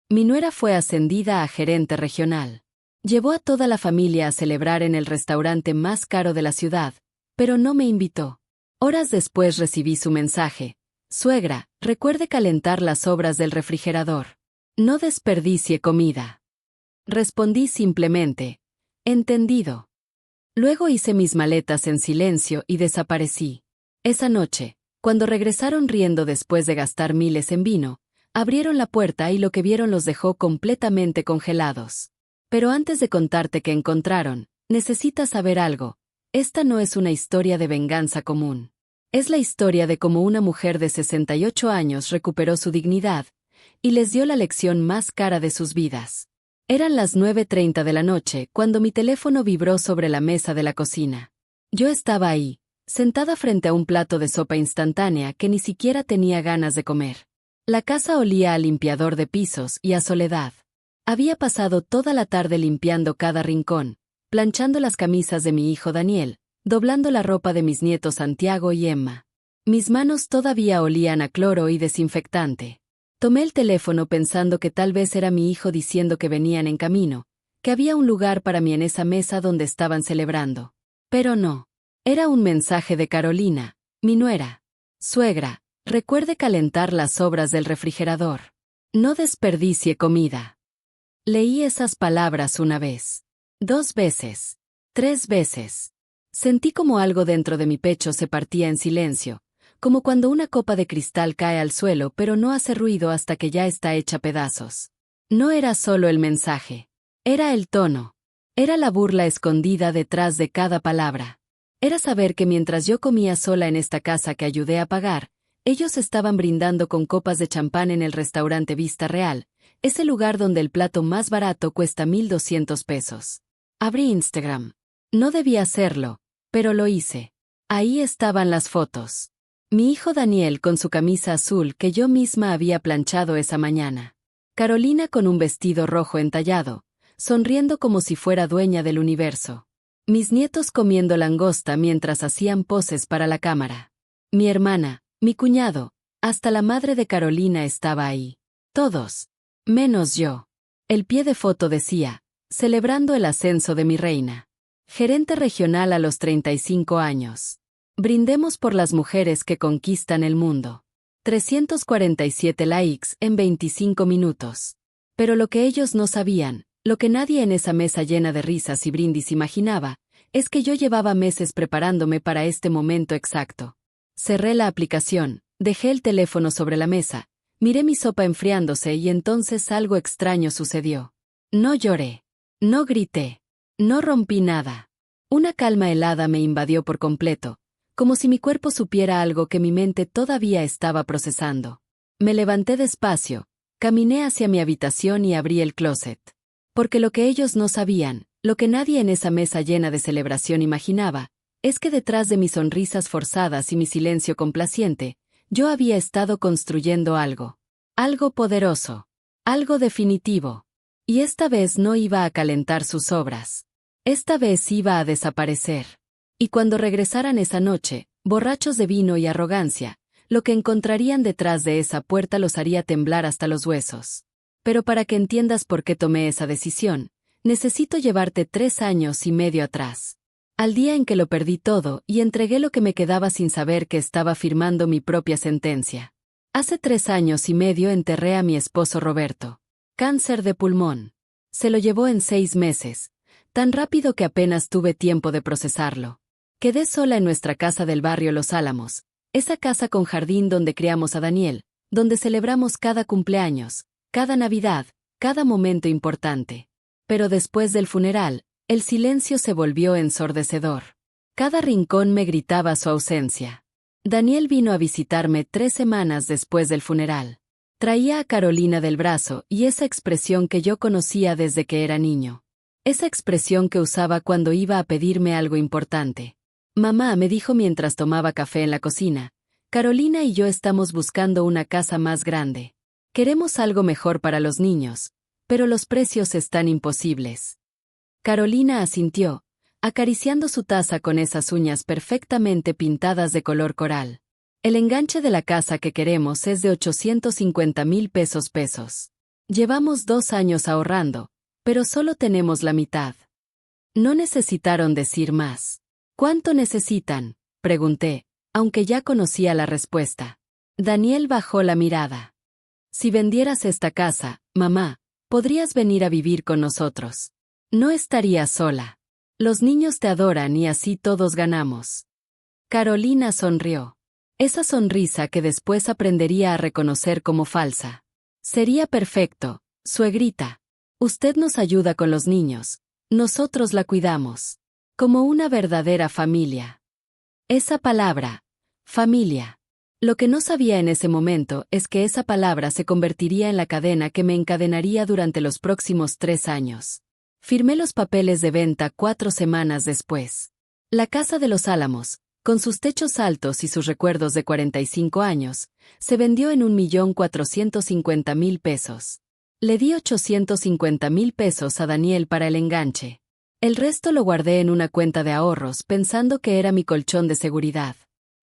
Mi nuera fue ascendida a gerente regional. Llevó a toda la familia a celebrar en el restaurante más caro de la ciudad, pero no me invitó. Horas después recibí su mensaje. Suegra, recuerde calentar las sobras del refrigerador. No desperdicie comida. Respondí simplemente, entendido. Luego hice mis maletas en silencio y desaparecí. Esa noche, cuando regresaron riendo después de gastar miles en vino, abrieron la puerta y lo que vieron los dejó completamente congelados. Pero antes de contarte qué encontraron, necesitas saber algo. Esta no es una historia de venganza común. Es la historia de cómo una mujer de 68 años recuperó su dignidad y les dio la lección más cara de sus vidas. Eran las 9:30 de la noche cuando mi teléfono vibró sobre la mesa de la cocina. Yo estaba ahí, sentada frente a un plato de sopa instantánea que ni siquiera tenía ganas de comer. La casa olía a limpiador de pisos y a soledad. Había pasado toda la tarde limpiando cada rincón, planchando las camisas de mi hijo Daniel, doblando la ropa de mis nietos Santiago y Emma. Mis manos todavía olían a cloro y desinfectante. Tomé el teléfono pensando que tal vez era mi hijo diciendo que venían en camino, que había un lugar para mí en esa mesa donde estaban celebrando. Pero no. Era un mensaje de Carolina, mi nuera. Suegra, recuerde calentar las sobras del refrigerador. No desperdicie comida. Leí esas palabras una vez, 2 veces, 3 veces. Sentí como algo dentro de mi pecho se partía en silencio, como cuando una copa de cristal cae al suelo pero no hace ruido hasta que ya está hecha pedazos. No era solo el mensaje. Era el tono. Era la burla escondida detrás de cada palabra. Era saber que mientras yo comía sola en esta casa que ayudé a pagar, ellos estaban brindando con copas de champán en el restaurante Vista Real, ese lugar donde el plato más barato cuesta 1,200 pesos. Abrí Instagram. No debía hacerlo, pero lo hice. Ahí estaban las fotos. Mi hijo Daniel con su camisa azul que yo misma había planchado esa mañana. Carolina con un vestido rojo entallado, sonriendo como si fuera dueña del universo. Mis nietos comiendo langosta mientras hacían poses para la cámara. Mi hermana, mi cuñado, hasta la madre de Carolina estaba ahí. Todos. Menos yo. El pie de foto decía, celebrando el ascenso de mi reina. Gerente regional a los 35 años. Brindemos por las mujeres que conquistan el mundo. 347 likes en 25 minutos. Pero lo que ellos no sabían, lo que nadie en esa mesa llena de risas y brindis imaginaba, es que yo llevaba meses preparándome para este momento exacto. Cerré la aplicación, dejé el teléfono sobre la mesa, miré mi sopa enfriándose y entonces algo extraño sucedió. No lloré. No grité. No rompí nada. Una calma helada me invadió por completo, como si mi cuerpo supiera algo que mi mente todavía estaba procesando. Me levanté despacio, caminé hacia mi habitación y abrí el closet. Porque lo que ellos no sabían, lo que nadie en esa mesa llena de celebración imaginaba, es que detrás de mis sonrisas forzadas y mi silencio complaciente, yo había estado construyendo algo. Algo poderoso. Algo definitivo. Y esta vez no iba a calentar sus obras. Esta vez iba a desaparecer. Y cuando regresaran esa noche, borrachos de vino y arrogancia, lo que encontrarían detrás de esa puerta los haría temblar hasta los huesos. Pero para que entiendas por qué tomé esa decisión, necesito llevarte 3 años y medio atrás. Al día en que lo perdí todo y entregué lo que me quedaba sin saber que estaba firmando mi propia sentencia. Hace 3 años y medio enterré a mi esposo Roberto. Cáncer de pulmón. Se lo llevó en 6 meses, tan rápido que apenas tuve tiempo de procesarlo. Quedé sola en nuestra casa del barrio Los Álamos, esa casa con jardín donde criamos a Daniel, donde celebramos cada cumpleaños, cada Navidad, cada momento importante. Pero después del funeral, el silencio se volvió ensordecedor. Cada rincón me gritaba su ausencia. Daniel vino a visitarme 3 semanas después del funeral. Traía a Carolina del brazo y esa expresión que yo conocía desde que era niño. Esa expresión que usaba cuando iba a pedirme algo importante. Mamá me dijo mientras tomaba café en la cocina, Carolina y yo estamos buscando una casa más grande. Queremos algo mejor para los niños, pero los precios están imposibles. Carolina asintió, acariciando su taza con esas uñas perfectamente pintadas de color coral. El enganche de la casa que queremos es de 850,000 pesos. Llevamos 2 años ahorrando, pero solo tenemos la mitad. No necesitaron decir más. ¿Cuánto necesitan?, pregunté, aunque ya conocía la respuesta. Daniel bajó la mirada. Si vendieras esta casa, mamá, podrías venir a vivir con nosotros. No estarías sola. Los niños te adoran y así todos ganamos. Carolina sonrió. Esa sonrisa que después aprendería a reconocer como falsa. Sería perfecto, suegrita. Usted nos ayuda con los niños. Nosotros la cuidamos. Como una verdadera familia. Esa palabra, familia. Lo que no sabía en ese momento es que esa palabra se convertiría en la cadena que me encadenaría durante los próximos 3 años. Firmé los papeles de venta 4 semanas después. La Casa de los Álamos, con sus techos altos y sus recuerdos de 45 años, se vendió en 1.450.000 pesos. Le di 850.000 pesos a Daniel para el enganche. El resto lo guardé en una cuenta de ahorros pensando que era mi colchón de seguridad.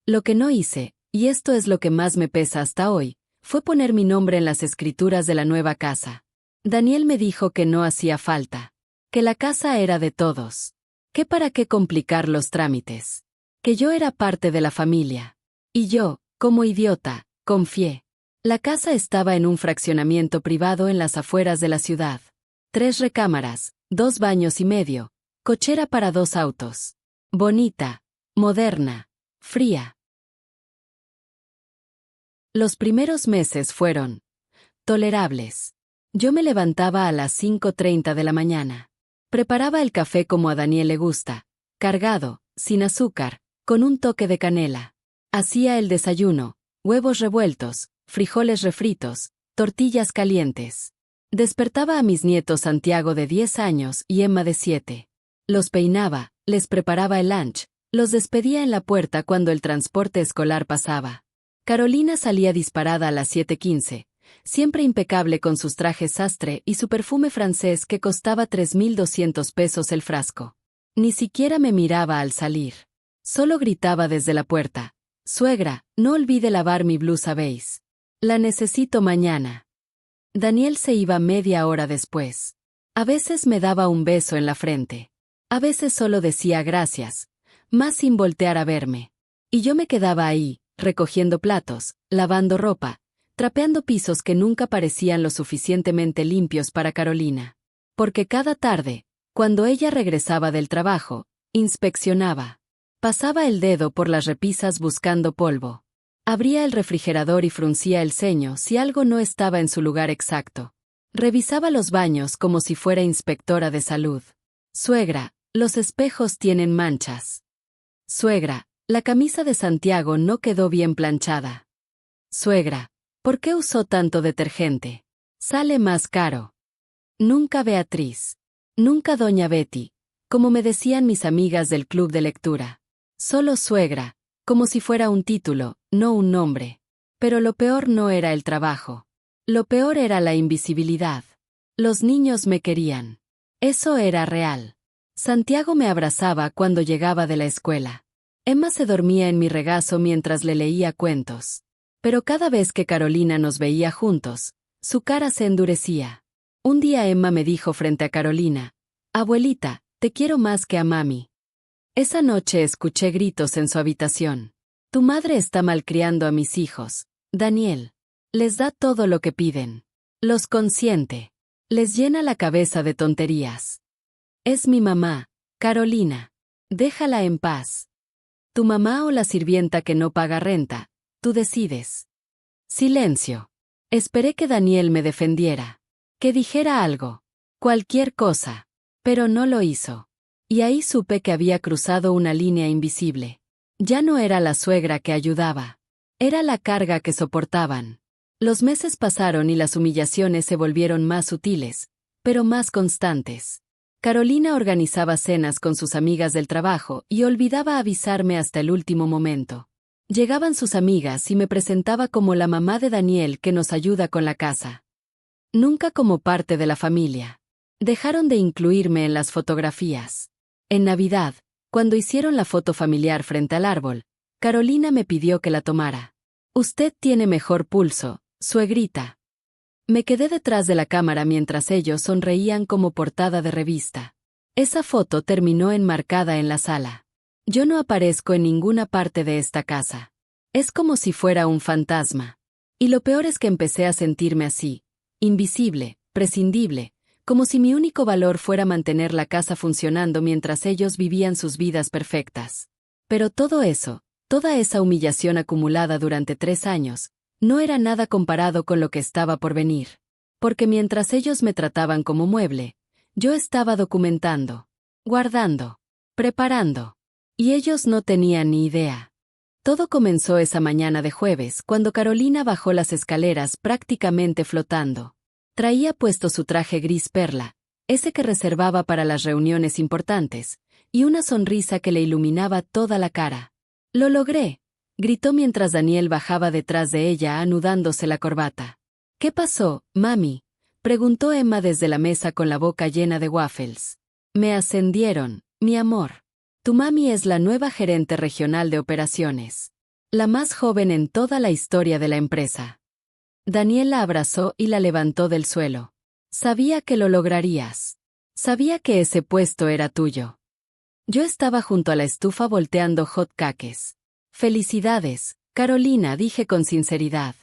Lo que no hice, y esto es lo que más me pesa hasta hoy, fue poner mi nombre en las escrituras de la nueva casa. Daniel me dijo que no hacía falta, que la casa era de todos, que para qué complicar los trámites, que yo era parte de la familia. Y yo, como idiota, confié. La casa estaba en un fraccionamiento privado en las afueras de la ciudad. 3 recámaras, 2 baños y medio, cochera para 2 autos. Bonita, moderna, fría. Los primeros meses fueron tolerables. Yo me levantaba a las 5:30 de la mañana. Preparaba el café como a Daniel le gusta, cargado, sin azúcar, con un toque de canela. Hacía el desayuno, huevos revueltos, frijoles refritos, tortillas calientes. Despertaba a mis nietos Santiago de 10 años y Emma de 7. Los peinaba, les preparaba el lunch, los despedía en la puerta cuando el transporte escolar pasaba. Carolina salía disparada a las 7:15, siempre impecable con sus trajes sastre y su perfume francés que costaba 3.200 pesos el frasco. Ni siquiera me miraba al salir. Solo gritaba desde la puerta: «Suegra, no olvide lavar mi blusa beige. La necesito mañana». Daniel se iba media hora después. A veces me daba un beso en la frente. A veces solo decía gracias, más sin voltear a verme. Y yo me quedaba ahí, recogiendo platos, lavando ropa, trapeando pisos que nunca parecían lo suficientemente limpios para Carolina. Porque cada tarde, cuando ella regresaba del trabajo, inspeccionaba. Pasaba el dedo por las repisas buscando polvo. Abría el refrigerador y fruncía el ceño si algo no estaba en su lugar exacto. Revisaba los baños como si fuera inspectora de salud. «Suegra, los espejos tienen manchas». «Suegra, la camisa de Santiago no quedó bien planchada». «Suegra, ¿por qué usó tanto detergente? Sale más caro». Nunca Beatriz. Nunca doña Betty, como me decían mis amigas del club de lectura. Solo suegra, como si fuera un título, no un nombre. Pero lo peor no era el trabajo. Lo peor era la invisibilidad. Los niños me querían. Eso era real. Santiago me abrazaba cuando llegaba de la escuela. Emma se dormía en mi regazo mientras le leía cuentos. Pero cada vez que Carolina nos veía juntos, su cara se endurecía. Un día Emma me dijo frente a Carolina: «Abuelita, te quiero más que a mami». Esa noche escuché gritos en su habitación. «Tu madre está malcriando a mis hijos, Daniel. Les da todo lo que piden. Los consiente. Les llena la cabeza de tonterías. Es mi mamá, Carolina. Déjala en paz. Tu mamá o la sirvienta que no paga renta, tú decides». Silencio. Esperé que Daniel me defendiera. Que dijera algo. Cualquier cosa. Pero no lo hizo. Y ahí supe que había cruzado una línea invisible. Ya no era la suegra que ayudaba. Era la carga que soportaban. Los meses pasaron y las humillaciones se volvieron más sutiles, pero más constantes. Carolina organizaba cenas con sus amigas del trabajo y olvidaba avisarme hasta el último momento. Llegaban sus amigas y me presentaba como la mamá de Daniel que nos ayuda con la casa. Nunca como parte de la familia. Dejaron de incluirme en las fotografías. En Navidad, cuando hicieron la foto familiar frente al árbol, Carolina me pidió que la tomara. «Usted tiene mejor pulso, suegrita». Me quedé detrás de la cámara mientras ellos sonreían como portada de revista. Esa foto terminó enmarcada en la sala. Yo no aparezco en ninguna parte de esta casa. Es como si fuera un fantasma. Y lo peor es que empecé a sentirme así, invisible, prescindible, como si mi único valor fuera mantener la casa funcionando mientras ellos vivían sus vidas perfectas. Pero todo eso, toda esa humillación acumulada durante 3 años, no era nada comparado con lo que estaba por venir. Porque mientras ellos me trataban como mueble, yo estaba documentando, guardando, preparando. Y ellos no tenían ni idea. Todo comenzó esa mañana de jueves, cuando Carolina bajó las escaleras prácticamente flotando. Traía puesto su traje gris perla, ese que reservaba para las reuniones importantes, y una sonrisa que le iluminaba toda la cara. «¡Lo logré!», gritó mientras Daniel bajaba detrás de ella anudándose la corbata. «¿Qué pasó, mami?», preguntó Emma desde la mesa con la boca llena de waffles. «Me ascendieron, mi amor. Tu mami es la nueva gerente regional de operaciones. La más joven en toda la historia de la empresa». Daniel la abrazó y la levantó del suelo. «Sabía que lo lograrías. Sabía que ese puesto era tuyo». Yo estaba junto a la estufa volteando hot cakes. «Felicidades, Carolina», dije con sinceridad.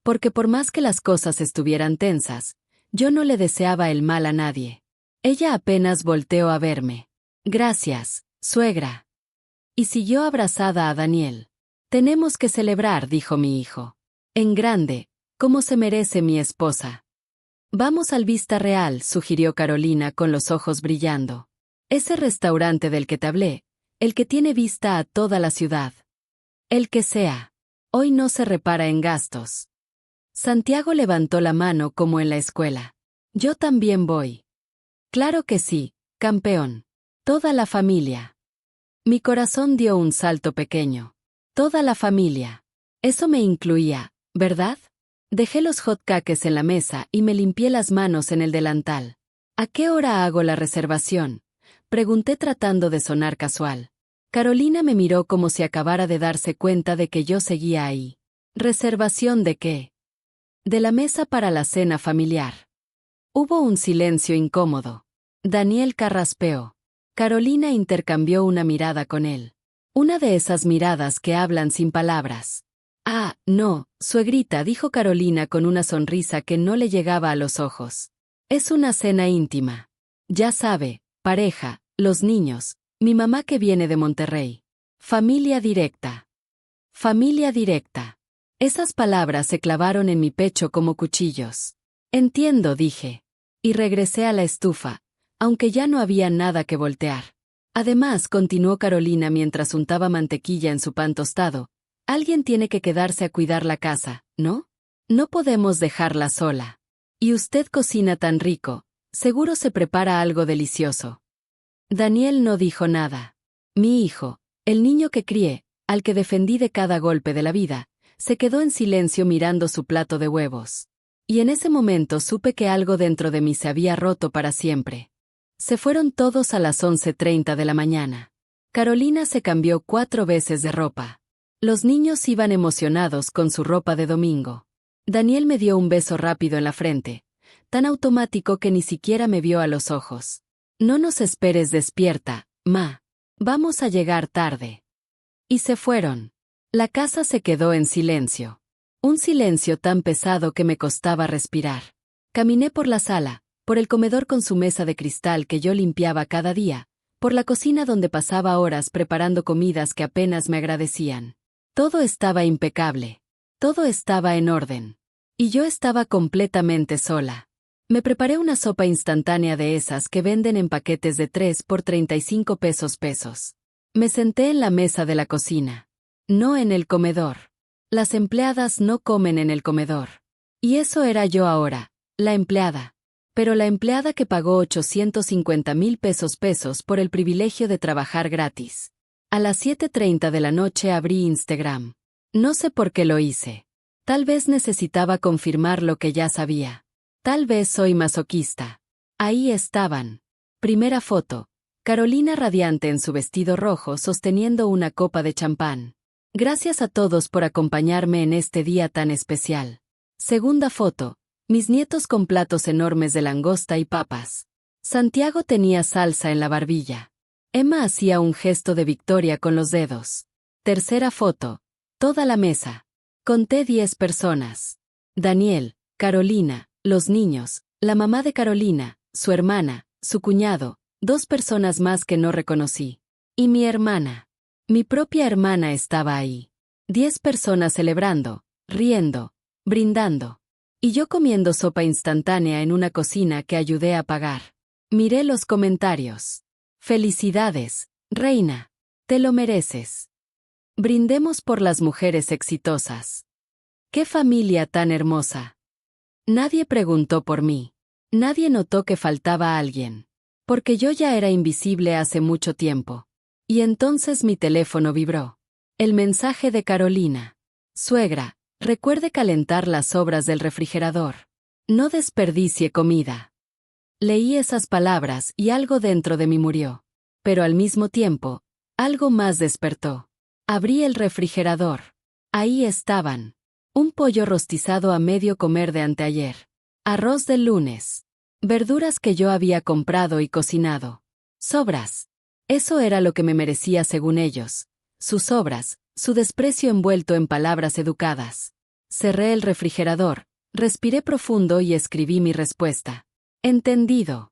Porque por más que las cosas estuvieran tensas, yo no le deseaba el mal a nadie. Ella apenas volteó a verme. «Gracias, suegra». Y siguió abrazada a Daniel. «Tenemos que celebrar», dijo mi hijo. «En grande, como se merece mi esposa». «Vamos al Vista Real», sugirió Carolina con los ojos brillando. «Ese restaurante del que te hablé, el que tiene vista a toda la ciudad». «El que sea. Hoy no se repara en gastos». Santiago levantó la mano como en la escuela. «Yo también voy». «Claro que sí, campeón. Toda la familia». Mi corazón dio un salto pequeño. Toda la familia. Eso me incluía, ¿verdad? Dejé los hot cakes en la mesa y me limpié las manos en el delantal. «¿A qué hora hago la reservación?», pregunté tratando de sonar casual. Carolina me miró como si acabara de darse cuenta de que yo seguía ahí. «¿Reservación de qué?». «De la mesa para la cena familiar». Hubo un silencio incómodo. Daniel carraspeó. Carolina intercambió una mirada con él. Una de esas miradas que hablan sin palabras. «Ah, no, suegrita», dijo Carolina con una sonrisa que no le llegaba a los ojos. «Es una cena íntima. Ya sabe, pareja, los niños, mi mamá que viene de Monterrey. Familia directa». «Familia directa». Esas palabras se clavaron en mi pecho como cuchillos. «Entiendo», dije. Y regresé a la estufa, aunque ya no había nada que voltear. «Además», continuó Carolina mientras untaba mantequilla en su pan tostado, «alguien tiene que quedarse a cuidar la casa, ¿no? No podemos dejarla sola. Y usted cocina tan rico, seguro se prepara algo delicioso». Daniel no dijo nada. Mi hijo, el niño que crié, al que defendí de cada golpe de la vida, se quedó en silencio mirando su plato de huevos. Y en ese momento supe que algo dentro de mí se había roto para siempre. Se fueron todos a las 11:30 de la mañana. Carolina se cambió 4 veces de ropa. Los niños iban emocionados con su ropa de domingo. Daniel me dio un beso rápido en la frente, tan automático que ni siquiera me vio a los ojos. «No nos esperes despierta, ma. Vamos a llegar tarde». Y se fueron. La casa se quedó en silencio. Un silencio tan pesado que me costaba respirar. Caminé por la sala, por el comedor con su mesa de cristal que yo limpiaba cada día, por la cocina donde pasaba horas preparando comidas que apenas me agradecían. Todo estaba impecable. Todo estaba en orden. Y yo estaba completamente sola. Me preparé una sopa instantánea de esas que venden en paquetes de 3 por 35 pesos. Me senté en la mesa de la cocina. No en el comedor. Las empleadas no comen en el comedor. Y eso era yo ahora, la empleada. Pero la empleada que pagó 850,000 pesos por el privilegio de trabajar gratis. A las 7:30 de la noche abrí Instagram. No sé por qué lo hice. Tal vez necesitaba confirmar lo que ya sabía. Tal vez soy masoquista. Ahí estaban. Primera foto. Carolina radiante en su vestido rojo sosteniendo una copa de champán. «Gracias a todos por acompañarme en este día tan especial». Segunda foto. mis nietos con platos enormes de langosta y papas. Santiago tenía salsa en la barbilla. Emma hacía un gesto de victoria con los dedos. Tercera foto. Toda la mesa. Conté 10 personas. Daniel, Carolina, los niños, la mamá de Carolina, su hermana, su cuñado, 2 personas más que no reconocí. Y mi hermana. Mi propia hermana estaba ahí. 10 personas celebrando, riendo, brindando. Y yo comiendo sopa instantánea en una cocina que ayudé a pagar. Miré los comentarios. Felicidades, reina. Te lo mereces. Brindemos por las mujeres exitosas. ¡Qué familia tan hermosa! Nadie preguntó por mí. Nadie notó que faltaba alguien. Porque yo ya era invisible hace mucho tiempo. Y entonces mi teléfono vibró. El mensaje de Carolina. Suegra, recuerde calentar las sobras del refrigerador. No desperdicie comida. Leí esas palabras y algo dentro de mí murió. Pero al mismo tiempo, algo más despertó. Abrí el refrigerador. Ahí estaban. Un pollo rostizado a medio comer de anteayer. Arroz del lunes. Verduras que yo había comprado y cocinado. Sobras. Eso era lo que me merecía según ellos. Sus sobras, su desprecio envuelto en palabras educadas. Cerré el refrigerador, respiré profundo y escribí mi respuesta. Entendido.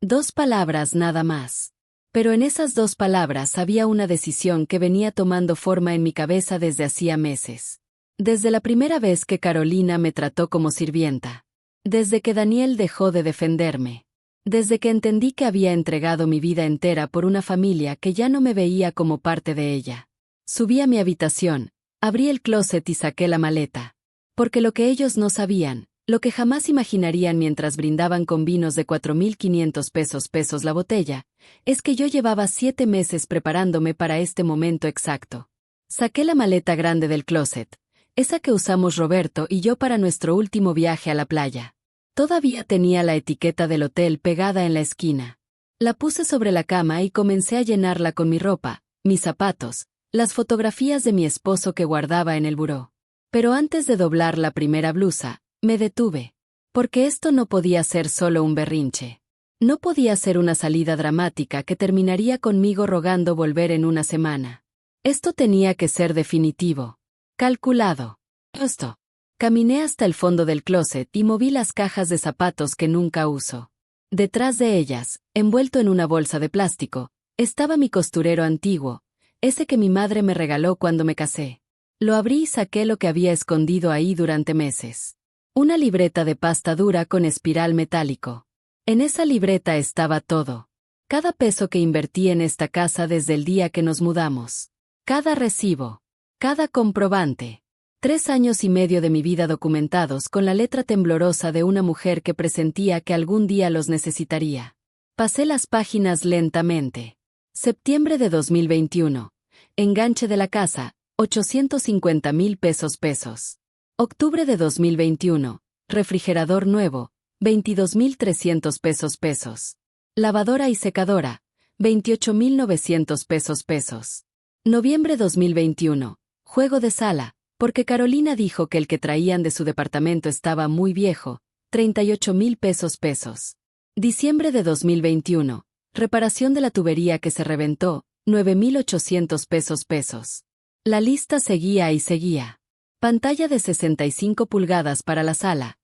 2 palabras nada más. Pero en esas 2 palabras había una decisión que venía tomando forma en mi cabeza desde hacía meses. Desde la primera vez que Carolina me trató como sirvienta. Desde que Daniel dejó de defenderme. Desde que entendí que había entregado mi vida entera por una familia que ya no me veía como parte de ella. Subí a mi habitación, abrí el closet y saqué la maleta. Porque lo que ellos no sabían, lo que jamás imaginarían mientras brindaban con vinos de 4.500 pesos la botella, es que yo llevaba 7 meses preparándome para este momento exacto. Saqué la maleta grande del closet, esa que usamos Roberto y yo para nuestro último viaje a la playa. Todavía tenía la etiqueta del hotel pegada en la esquina. La puse sobre la cama y comencé a llenarla con mi ropa, mis zapatos, las fotografías de mi esposo que guardaba en el buró. Pero antes de doblar la primera blusa, me detuve. Porque esto no podía ser solo un berrinche. No podía ser una salida dramática que terminaría conmigo rogando volver en una semana. Esto tenía que ser definitivo. Calculado. Justo. Caminé hasta el fondo del closet y moví las cajas de zapatos que nunca uso. Detrás de ellas, envuelto en una bolsa de plástico, estaba mi costurero antiguo, ese que mi madre me regaló cuando me casé. Lo abrí y saqué lo que había escondido ahí durante meses. Una libreta de pasta dura con espiral metálico. En esa libreta estaba todo. Cada peso que invertí en esta casa desde el día que nos mudamos. Cada recibo. Cada comprobante. 3 años y medio de mi vida documentados con la letra temblorosa de una mujer que presentía que algún día los necesitaría. Pasé las páginas lentamente. Septiembre de 2021. Enganche de la casa, 850.000 pesos. Octubre de 2021. Refrigerador nuevo, 22.300 pesos. Lavadora y secadora, 28.900 pesos. Noviembre 2021. Juego de sala, porque Carolina dijo que el que traían de su departamento estaba muy viejo, 38.000 pesos. Diciembre de 2021. Reparación de la tubería que se reventó, 9.800 pesos. La lista seguía y seguía. Pantalla de 65 pulgadas para la sala,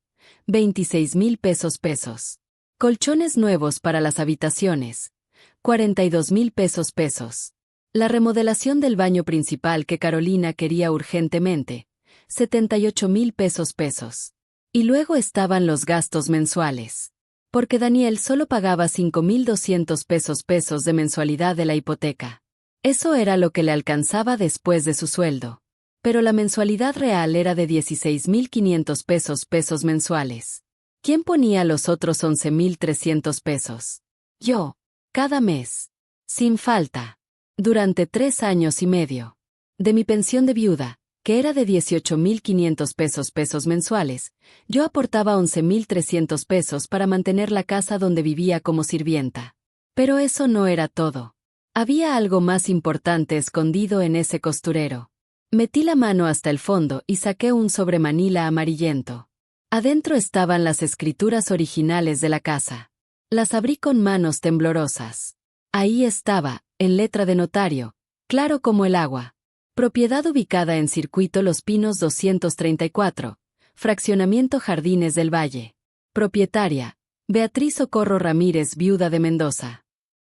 26.000 pesos. Colchones nuevos para las habitaciones, 42.000 pesos. La remodelación del baño principal que Carolina quería urgentemente, 78.000 pesos. Y luego estaban los gastos mensuales. Porque Daniel solo pagaba 5.200 pesos de mensualidad de la hipoteca. Eso era lo que le alcanzaba después de su sueldo. Pero la mensualidad real era de 16.500 pesos mensuales. ¿Quién ponía los otros 11.300 pesos? Yo. Cada mes. Sin falta. Durante 3 años y medio. De mi pensión de viuda, que era de 18.500 pesos mensuales, yo aportaba 11.300 pesos para mantener la casa donde vivía como sirvienta. Pero eso no era todo. Había algo más importante escondido en ese costurero. Metí la mano hasta el fondo y saqué un sobre manila amarillento. Adentro estaban las escrituras originales de la casa. Las abrí con manos temblorosas. Ahí estaba, en letra de notario, claro como el agua. Propiedad ubicada en Circuito Los Pinos 234, Fraccionamiento Jardines del Valle. Propietaria, Beatriz Socorro Ramírez, viuda de Mendoza.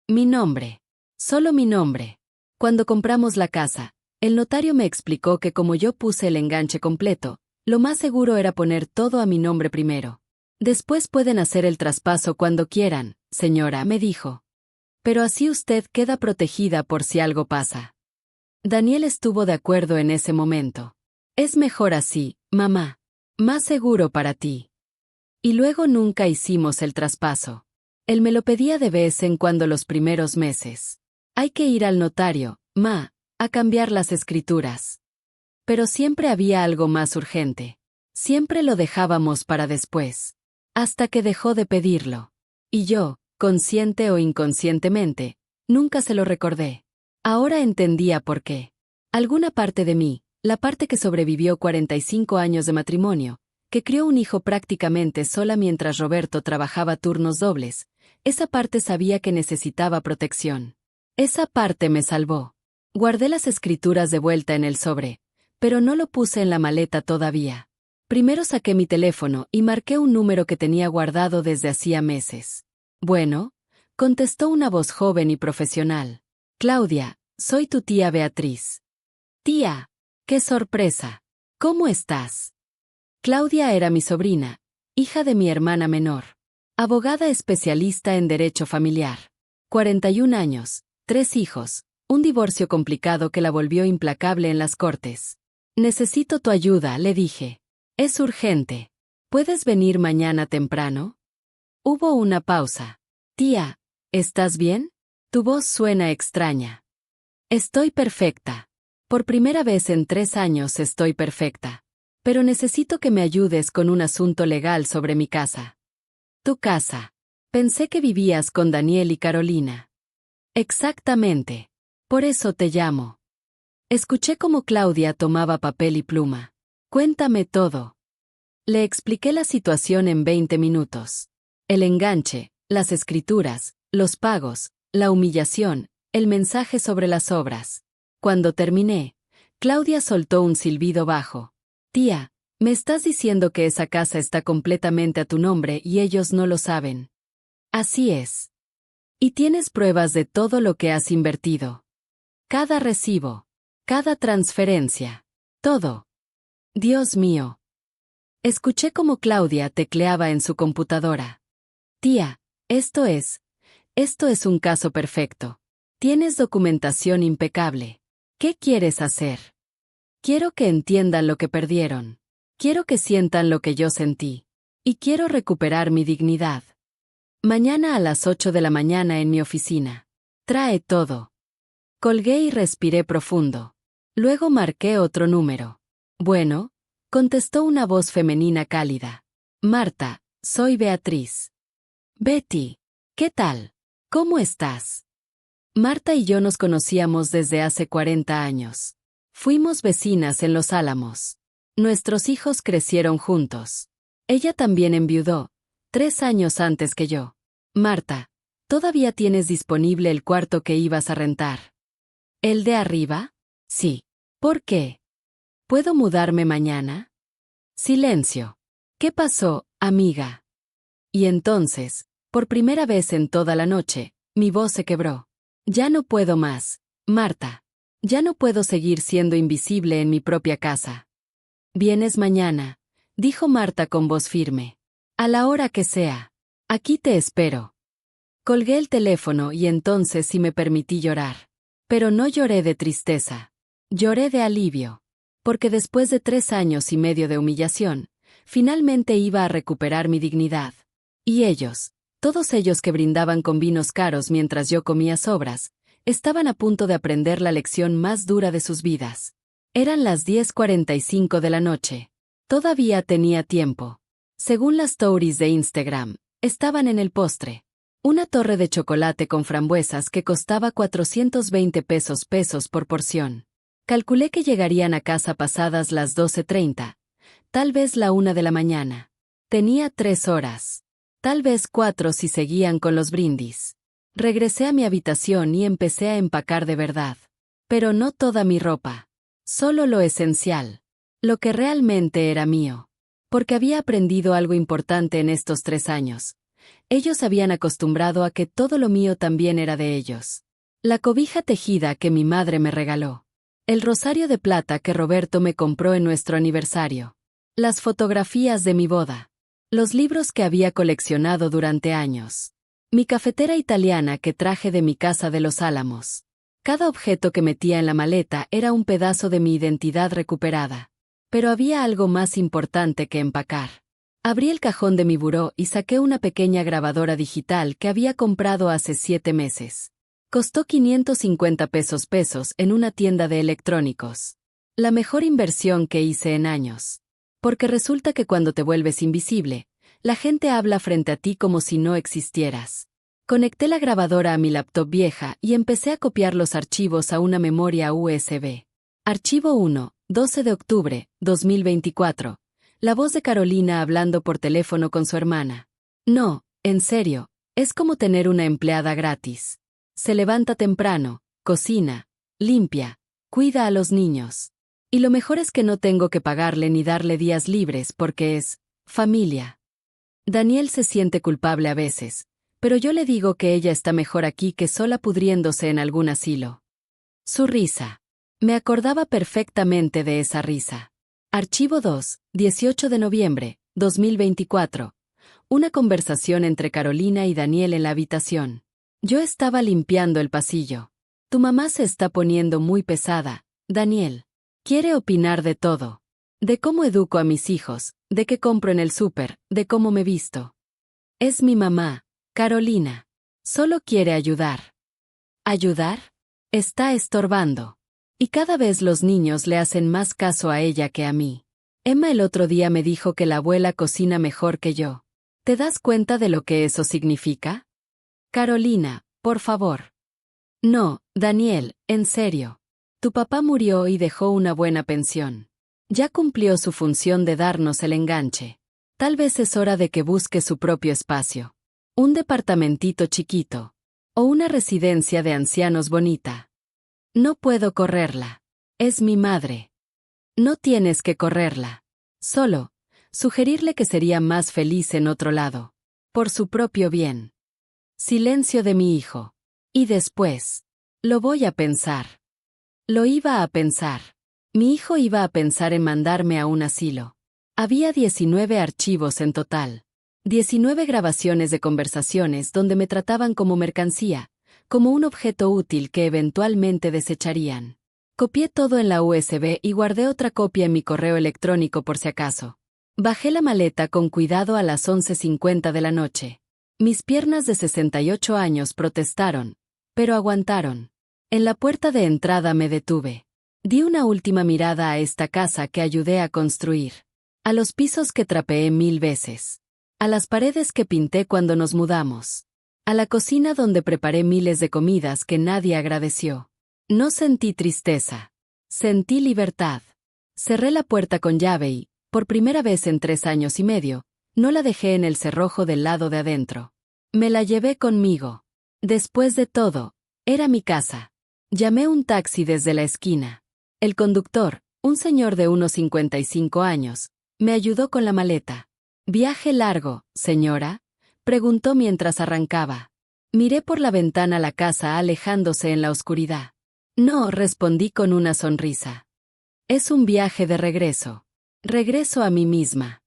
Mi nombre. Solo mi nombre. Cuando compramos la casa, el notario me explicó que como yo puse el enganche completo, lo más seguro era poner todo a mi nombre primero. Después pueden hacer el traspaso cuando quieran, señora, me dijo. Pero así usted queda protegida por si algo pasa. Daniel estuvo de acuerdo en ese momento. Es mejor así, mamá. Más seguro para ti. Y luego nunca hicimos el traspaso. Él me lo pedía de vez en cuando los primeros meses. Hay que ir al notario, ma, a cambiar las escrituras. Pero siempre había algo más urgente. Siempre lo dejábamos para después. Hasta que dejó de pedirlo. Y yo, consciente o inconscientemente, nunca se lo recordé. Ahora entendía por qué. Alguna parte de mí, la parte que sobrevivió 45 años de matrimonio, que crió un hijo prácticamente sola mientras Roberto trabajaba turnos dobles, esa parte sabía que necesitaba protección. Esa parte me salvó. Guardé las escrituras de vuelta en el sobre, pero no lo puse en la maleta todavía. Primero saqué mi teléfono y marqué un número que tenía guardado desde hacía meses. Bueno, contestó una voz joven y profesional. Claudia, soy tu tía Beatriz. Tía, qué sorpresa. ¿Cómo estás? Claudia era mi sobrina, hija de mi hermana menor. Abogada especialista en derecho familiar. 41 años, 3 hijos, un divorcio complicado que la volvió implacable en las cortes. Necesito tu ayuda, le dije. Es urgente. ¿Puedes venir mañana temprano? Hubo una pausa. Tía, ¿estás bien? Tu voz suena extraña. Estoy perfecta. Por primera vez en 3 años estoy perfecta. Pero necesito que me ayudes con un asunto legal sobre mi casa. Tu casa. Pensé que vivías con Daniel y Carolina. Exactamente. Por eso te llamo. Escuché cómo Claudia tomaba papel y pluma. Cuéntame todo. Le expliqué la situación en 20 minutos. El enganche, las escrituras, los pagos, la humillación, el mensaje sobre las obras. Cuando terminé, Claudia soltó un silbido bajo. Tía, me estás diciendo que esa casa está completamente a tu nombre y ellos no lo saben. Así es. Y tienes pruebas de todo lo que has invertido. Cada recibo. Cada transferencia. Todo. Dios mío. Escuché cómo Claudia tecleaba en su computadora. Tía, esto es un caso perfecto. Tienes documentación impecable. ¿Qué quieres hacer? Quiero que entiendan lo que perdieron. Quiero que sientan lo que yo sentí. Y quiero recuperar mi dignidad. Mañana a las 8 de la mañana en mi oficina. Trae todo. Colgué y respiré profundo. Luego marqué otro número. Bueno, contestó una voz femenina cálida. Marta, soy Beatriz. Betty, ¿qué tal? ¿Cómo estás? Marta y yo nos conocíamos desde hace 40 años. Fuimos vecinas en Los Álamos. Nuestros hijos crecieron juntos. Ella también enviudó, 3 años antes que yo. Marta, ¿todavía tienes disponible el cuarto que ibas a rentar? ¿El de arriba? Sí. ¿Por qué? ¿Puedo mudarme mañana? Silencio. ¿Qué pasó, amiga? Y entonces, por primera vez en toda la noche, mi voz se quebró. Ya no puedo más, Marta. Ya no puedo seguir siendo invisible en mi propia casa. Vienes mañana, dijo Marta con voz firme. A la hora que sea. Aquí te espero. Colgué el teléfono y entonces sí me permití llorar. Pero no lloré de tristeza. Lloré de alivio. Porque después de 3 años y medio de humillación, finalmente iba a recuperar mi dignidad. Y ellos, todos ellos que brindaban con vinos caros mientras yo comía sobras, estaban a punto de aprender la lección más dura de sus vidas. Eran las 10:45 de la noche. Todavía tenía tiempo. Según las stories de Instagram, estaban en el postre. Una torre de chocolate con frambuesas que costaba 420 pesos por porción. Calculé que llegarían a casa pasadas las 12:30, tal vez la 1 de la mañana. Tenía 3 horas. Tal vez 4 si seguían con los brindis. Regresé a mi habitación y empecé a empacar de verdad. Pero no toda mi ropa. Solo lo esencial. Lo que realmente era mío. Porque había aprendido algo importante en estos 3 años. Ellos habían acostumbrado a que todo lo mío también era de ellos. La cobija tejida que mi madre me regaló. El rosario de plata que Roberto me compró en nuestro aniversario. Las fotografías de mi boda. Los libros que había coleccionado durante años. Mi cafetera italiana que traje de mi casa de Los Álamos. Cada objeto que metía en la maleta era un pedazo de mi identidad recuperada. Pero había algo más importante que empacar. Abrí el cajón de mi buró y saqué una pequeña grabadora digital que había comprado hace 7 meses. Costó 550 pesos en una tienda de electrónicos. La mejor inversión que hice en años. Porque resulta que cuando te vuelves invisible, la gente habla frente a ti como si no existieras. Conecté la grabadora a mi laptop vieja y empecé a copiar los archivos a una memoria USB. Archivo 1, 12 de octubre, 2024. La voz de Carolina hablando por teléfono con su hermana. No, en serio, es como tener una empleada gratis. Se levanta temprano, cocina, limpia, cuida a los niños. Y lo mejor es que no tengo que pagarle ni darle días libres porque es familia. Daniel se siente culpable a veces, pero yo le digo que ella está mejor aquí que sola pudriéndose en algún asilo. Su risa. Me acordaba perfectamente de esa risa. Archivo 2, 18 de noviembre, 2024. Una conversación entre Carolina y Daniel en la habitación. Yo estaba limpiando el pasillo. Tu mamá se está poniendo muy pesada, Daniel. Quiere opinar de todo. De cómo educo a mis hijos, de qué compro en el súper, de cómo me visto. Es mi mamá, Carolina. Solo quiere ayudar. ¿Ayudar? Está estorbando. Y cada vez los niños le hacen más caso a ella que a mí. Emma el otro día me dijo que la abuela cocina mejor que yo. ¿Te das cuenta de lo que eso significa? Carolina, por favor. No, Daniel, en serio. Tu papá murió y dejó una buena pensión. Ya cumplió su función de darnos el enganche. Tal vez es hora de que busque su propio espacio. Un departamentito chiquito. O una residencia de ancianos bonita. No puedo correrla. Es mi madre. No tienes que correrla. Solo, sugerirle que sería más feliz en otro lado. Por su propio bien. Silencio de mi hijo. Y después. Lo voy a pensar. Lo iba a pensar. Mi hijo iba a pensar en mandarme a un asilo. Había 19 archivos en total. 19 grabaciones de conversaciones donde me trataban como mercancía, como un objeto útil que eventualmente desecharían. Copié todo en la USB y guardé otra copia en mi correo electrónico por si acaso. Bajé la maleta con cuidado a las 11:50 de la noche. Mis piernas de 68 años protestaron, pero aguantaron. En la puerta de entrada me detuve. Di una última mirada a esta casa que ayudé a construir. A los pisos que trapeé 1000 veces. A las paredes que pinté cuando nos mudamos. A la cocina donde preparé miles de comidas que nadie agradeció. No sentí tristeza. Sentí libertad. Cerré la puerta con llave y, por primera vez en 3 años y medio, no la dejé en el cerrojo del lado de adentro. Me la llevé conmigo. Después de todo, era mi casa. Llamé un taxi desde la esquina. El conductor, un señor de unos 55 años, me ayudó con la maleta. ¿Viaje largo, señora?, preguntó mientras arrancaba. Miré por la ventana la casa alejándose en la oscuridad. No, respondí con una sonrisa. Es un viaje de regreso. Regreso a mí misma.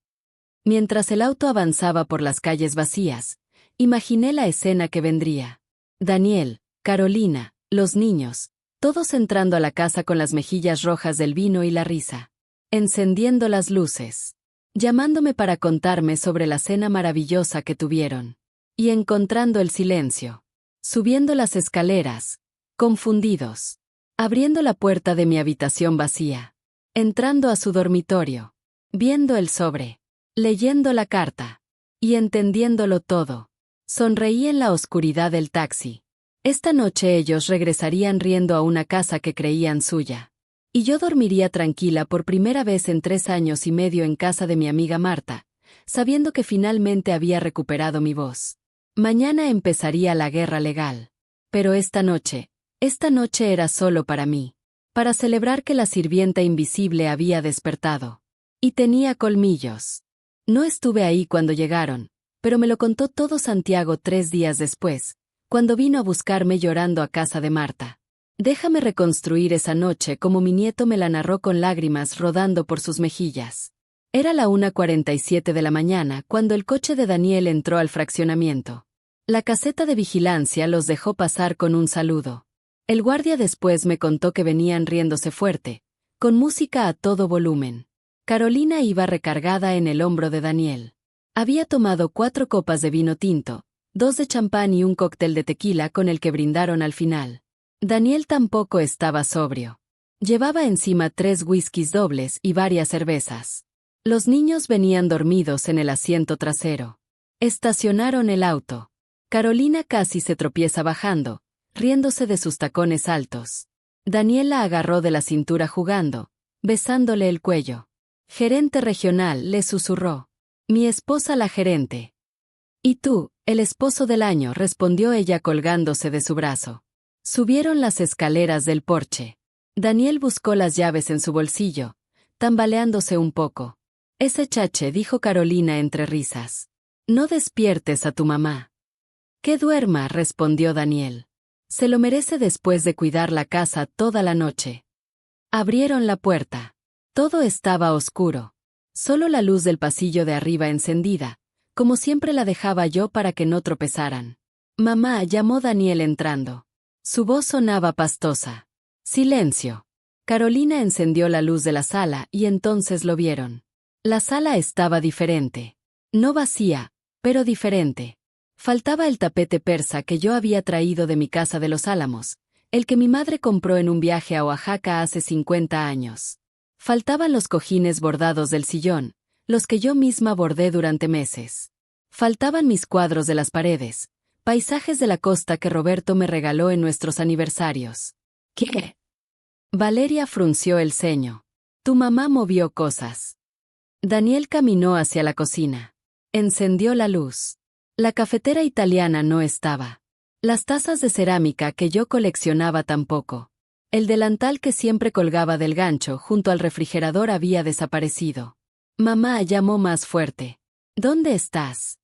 Mientras el auto avanzaba por las calles vacías, imaginé la escena que vendría. Daniel, Carolina, los niños, todos entrando a la casa con las mejillas rojas del vino y la risa. Encendiendo las luces. Llamándome para contarme sobre la cena maravillosa que tuvieron. Y encontrando el silencio. Subiendo las escaleras, confundidos. Abriendo la puerta de mi habitación vacía. Entrando a su dormitorio. Viendo el sobre. Leyendo la carta. Y entendiéndolo todo. Sonreí en la oscuridad del taxi. Esta noche ellos regresarían riendo a una casa que creían suya. Y yo dormiría tranquila por primera vez en 3 años y medio en casa de mi amiga Marta, sabiendo que finalmente había recuperado mi voz. Mañana empezaría la guerra legal. Pero esta noche era solo para mí. Para celebrar que la sirvienta invisible había despertado. Y tenía colmillos. No estuve ahí cuando llegaron, pero me lo contó todo Santiago 3 días después, cuando vino a buscarme llorando a casa de Marta. Déjame reconstruir esa noche como mi nieto me la narró con lágrimas rodando por sus mejillas. Era la 1:47 de la mañana cuando el coche de Daniel entró al fraccionamiento. La caseta de vigilancia los dejó pasar con un saludo. El guardia después me contó que venían riéndose fuerte, con música a todo volumen. Carolina iba recargada en el hombro de Daniel. Había tomado 4 copas de vino tinto, 2 de champán y un cóctel de tequila con el que brindaron al final. Daniel tampoco estaba sobrio. Llevaba encima 3 whiskies dobles y varias cervezas. Los niños venían dormidos en el asiento trasero. Estacionaron el auto. Carolina casi se tropieza bajando, riéndose de sus tacones altos. Daniel la agarró de la cintura jugando, besándole el cuello. Gerente regional, le susurró. Mi esposa la gerente. Y tú, el esposo del año, respondió ella colgándose de su brazo. Subieron las escaleras del porche. Daniel buscó las llaves en su bolsillo, tambaleándose un poco. Ese chache, dijo Carolina entre risas. No despiertes a tu mamá. Que duerma, respondió Daniel. Se lo merece después de cuidar la casa toda la noche. Abrieron la puerta. Todo estaba oscuro. Solo la luz del pasillo de arriba encendida, como siempre la dejaba yo para que no tropezaran. Mamá, llamó Daniel entrando. Su voz sonaba pastosa. Silencio. Carolina encendió la luz de la sala y entonces lo vieron. La sala estaba diferente. No vacía, pero diferente. Faltaba el tapete persa que yo había traído de mi casa de Los Álamos, el que mi madre compró en un viaje a Oaxaca hace 50 años. Faltaban los cojines bordados del sillón, los que yo misma bordé durante meses. Faltaban mis cuadros de las paredes, paisajes de la costa que Roberto me regaló en nuestros aniversarios. ¿Qué? Valeria frunció el ceño. Tu mamá movió cosas. Daniel caminó hacia la cocina. Encendió la luz. La cafetera italiana no estaba. Las tazas de cerámica que yo coleccionaba tampoco. El delantal que siempre colgaba del gancho junto al refrigerador había desaparecido. Mamá llamó más fuerte. ¿Dónde estás?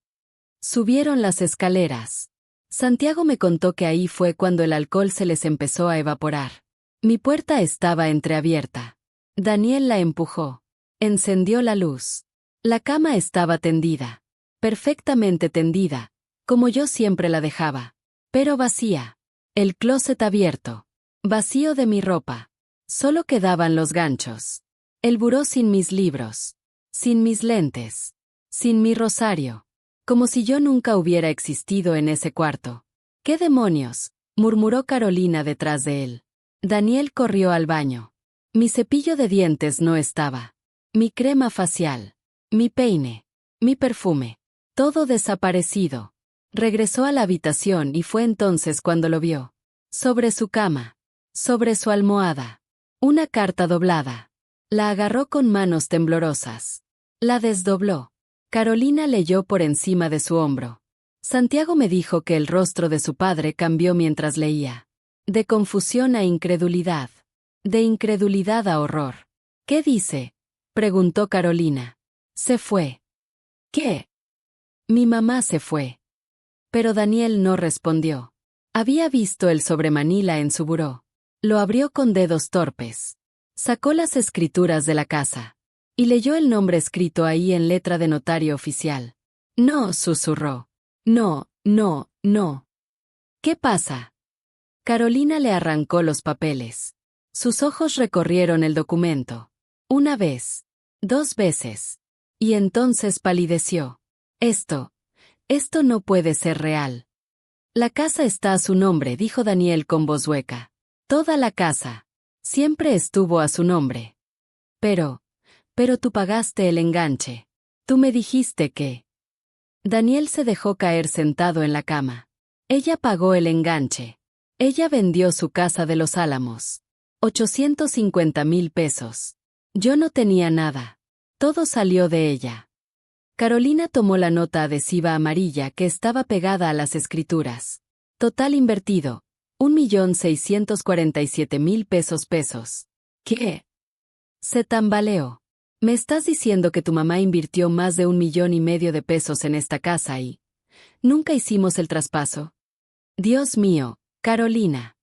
Subieron las escaleras. Santiago me contó que ahí fue cuando el alcohol se les empezó a evaporar. Mi puerta estaba entreabierta. Daniel la empujó. Encendió la luz. La cama estaba tendida. Perfectamente tendida, como yo siempre la dejaba. Pero vacía. El closet abierto. Vacío de mi ropa. Solo quedaban los ganchos. El buró sin mis libros. Sin mis lentes. Sin mi rosario. Como si yo nunca hubiera existido en ese cuarto. ¿Qué demonios?, murmuró Carolina detrás de él. Daniel corrió al baño. Mi cepillo de dientes no estaba. Mi crema facial. Mi peine. Mi perfume. Todo desaparecido. Regresó a la habitación y fue entonces cuando lo vio. Sobre su cama. Sobre su almohada. Una carta doblada. La agarró con manos temblorosas. La desdobló. Carolina leyó por encima de su hombro. Santiago me dijo que el rostro de su padre cambió mientras leía. De confusión a incredulidad. De incredulidad a horror. ¿Qué dice?, preguntó Carolina. Se fue. ¿Qué? Mi mamá se fue. Pero Daniel no respondió. Había visto el sobremanila en su buró. Lo abrió con dedos torpes. Sacó las escrituras de la casa. Y leyó el nombre escrito ahí en letra de notario oficial. No, susurró. No, no, no. ¿Qué pasa? Carolina le arrancó los papeles. Sus ojos recorrieron el documento. Una vez. 2 veces. Y entonces palideció. Esto no puede ser real. La casa está a su nombre, dijo Daniel con voz hueca. Toda la casa. Siempre estuvo a su nombre. Pero tú pagaste el enganche. Tú me dijiste que... Daniel se dejó caer sentado en la cama. Ella pagó el enganche. Ella vendió su casa de Los Álamos. 850,000 pesos. Yo no tenía nada. Todo salió de ella. Carolina tomó la nota adhesiva amarilla que estaba pegada a las escrituras. Total invertido, 1.647.000 pesos. ¿Qué? Se tambaleó. ¿Me estás diciendo que tu mamá invirtió más de 1,5 millones de pesos en esta casa y nunca hicimos el traspaso? Dios mío, Carolina.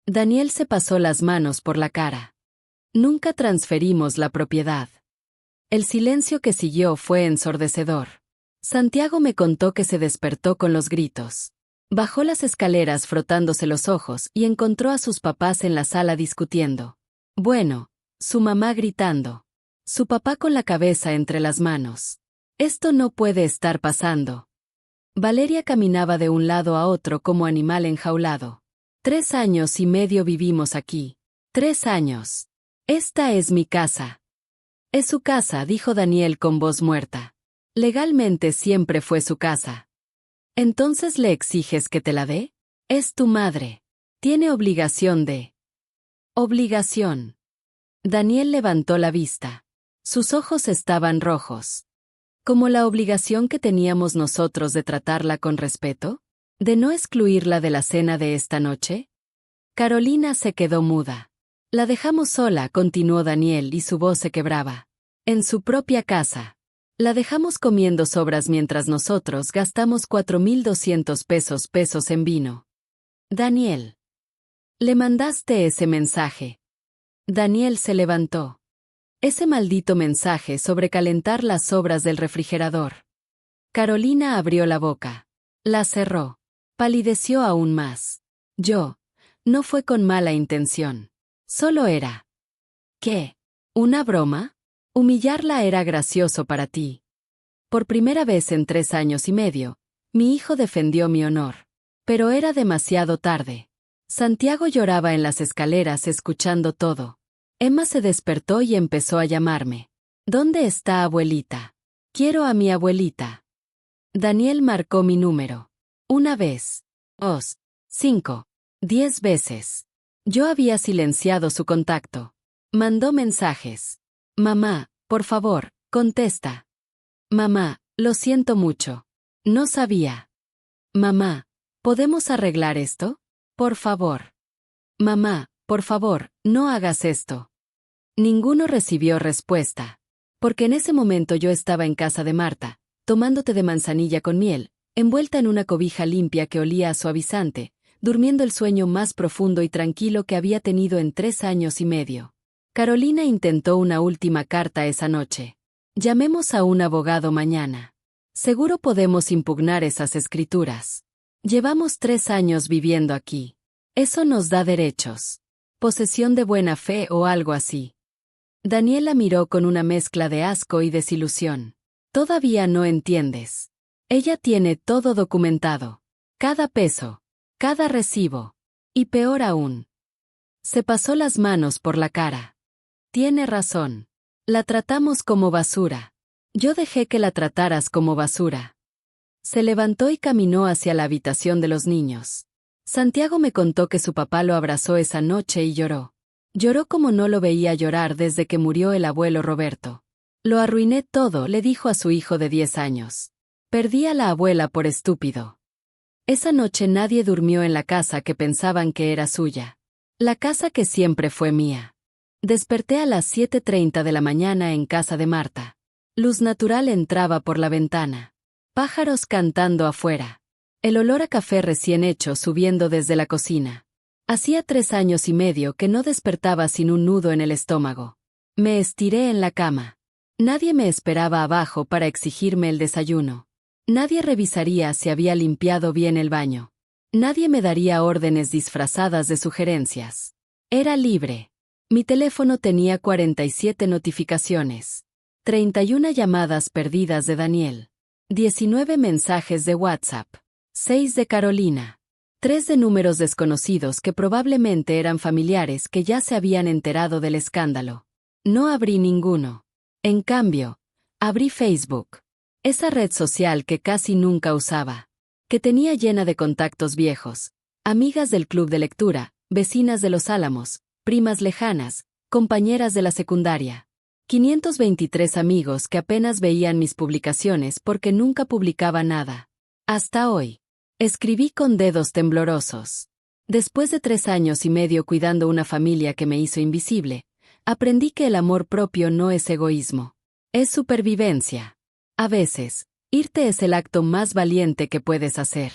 Daniel se pasó las manos por la cara. Nunca transferimos la propiedad. El silencio que siguió fue ensordecedor. Santiago me contó que se despertó con los gritos. Bajó las escaleras frotándose los ojos y encontró a sus papás en la sala discutiendo. Bueno, su mamá gritando. Su papá con la cabeza entre las manos. Esto no puede estar pasando. Valeria caminaba de un lado a otro como animal enjaulado. 3 años y medio vivimos aquí. 3 años. Esta es mi casa. Es su casa, dijo Daniel con voz muerta. Legalmente siempre fue su casa. ¿Entonces le exiges que te la dé? Es tu madre. Tiene obligación de... Obligación. Daniel levantó la vista. Sus ojos estaban rojos. ¿Como la obligación que teníamos nosotros de tratarla con respeto? ¿De no excluirla de la cena de esta noche? Carolina se quedó muda. La dejamos sola, continuó Daniel y su voz se quebraba. En su propia casa. La dejamos comiendo sobras mientras nosotros gastamos 4.200 pesos en vino. Daniel. ¿Le mandaste ese mensaje? Daniel se levantó. Ese maldito mensaje sobre calentar las sobras del refrigerador. Carolina abrió la boca. La cerró. Palideció aún más. No fue con mala intención. Solo era. ¿Qué? ¿Una broma? Humillarla era gracioso para ti. Por primera vez en 3 años y medio, mi hijo defendió mi honor. Pero era demasiado tarde. Santiago lloraba en las escaleras escuchando todo. Emma se despertó y empezó a llamarme. ¿Dónde está abuelita? Quiero a mi abuelita. Daniel marcó mi número. 1 vez. 2, 5, 10 veces. Yo había silenciado su contacto. Mandó mensajes. Mamá, por favor, contesta. Mamá, lo siento mucho. No sabía. Mamá, ¿podemos arreglar esto? Por favor. Mamá, por favor, no hagas esto. Ninguno recibió respuesta. Porque en ese momento yo estaba en casa de Marta, tomando té de manzanilla con miel, envuelta en una cobija limpia que olía a suavizante, durmiendo el sueño más profundo y tranquilo que había tenido en 3 años y medio. Carolina intentó una última carta esa noche. Llamemos a un abogado mañana. Seguro podemos impugnar esas escrituras. Llevamos 3 años viviendo aquí. Eso nos da derechos. Posesión de buena fe o algo así. Daniela miró con una mezcla de asco y desilusión. Todavía no entiendes. Ella tiene todo documentado. Cada peso. Cada recibo. Y peor aún. Se pasó las manos por la cara. Tiene razón. La tratamos como basura. Yo dejé que la trataras como basura. Se levantó y caminó hacia la habitación de los niños. Santiago me contó que su papá lo abrazó esa noche y lloró. Lloró como no lo veía llorar desde que murió el abuelo Roberto. Lo arruiné todo, le dijo a su hijo de 10 años. Perdí a la abuela por estúpido. Esa noche nadie durmió en la casa que pensaban que era suya. La casa que siempre fue mía. Desperté a las 7:30 de la mañana en casa de Marta. Luz natural entraba por la ventana. Pájaros cantando afuera. El olor a café recién hecho subiendo desde la cocina. Hacía 3 años y medio que no despertaba sin un nudo en el estómago. Me estiré en la cama. Nadie me esperaba abajo para exigirme el desayuno. Nadie revisaría si había limpiado bien el baño. Nadie me daría órdenes disfrazadas de sugerencias. Era libre. Mi teléfono tenía 47 notificaciones. 31 llamadas perdidas de Daniel. 19 mensajes de WhatsApp. 6 de Carolina. 3 de números desconocidos que probablemente eran familiares que ya se habían enterado del escándalo. No abrí ninguno. En cambio, abrí Facebook. Esa red social que casi nunca usaba. Que tenía llena de contactos viejos. Amigas del club de lectura, vecinas de Los Álamos, primas lejanas, compañeras de la secundaria. 523 amigos que apenas veían mis publicaciones porque nunca publicaba nada. Hasta hoy. Escribí con dedos temblorosos. Después de 3 años y medio cuidando una familia que me hizo invisible, aprendí que el amor propio no es egoísmo. Es supervivencia. A veces, irte es el acto más valiente que puedes hacer.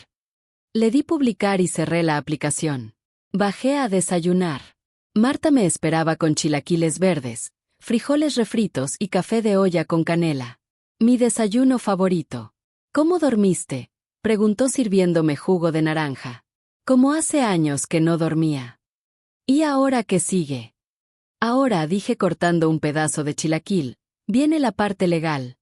Le di publicar y cerré la aplicación. Bajé a desayunar. Marta me esperaba con chilaquiles verdes, frijoles refritos y café de olla con canela. Mi desayuno favorito. ¿Cómo dormiste?, preguntó sirviéndome jugo de naranja. Como hace años que no dormía. ¿Y ahora qué sigue? Ahora, dije cortando un pedazo de chilaquil, viene la parte legal.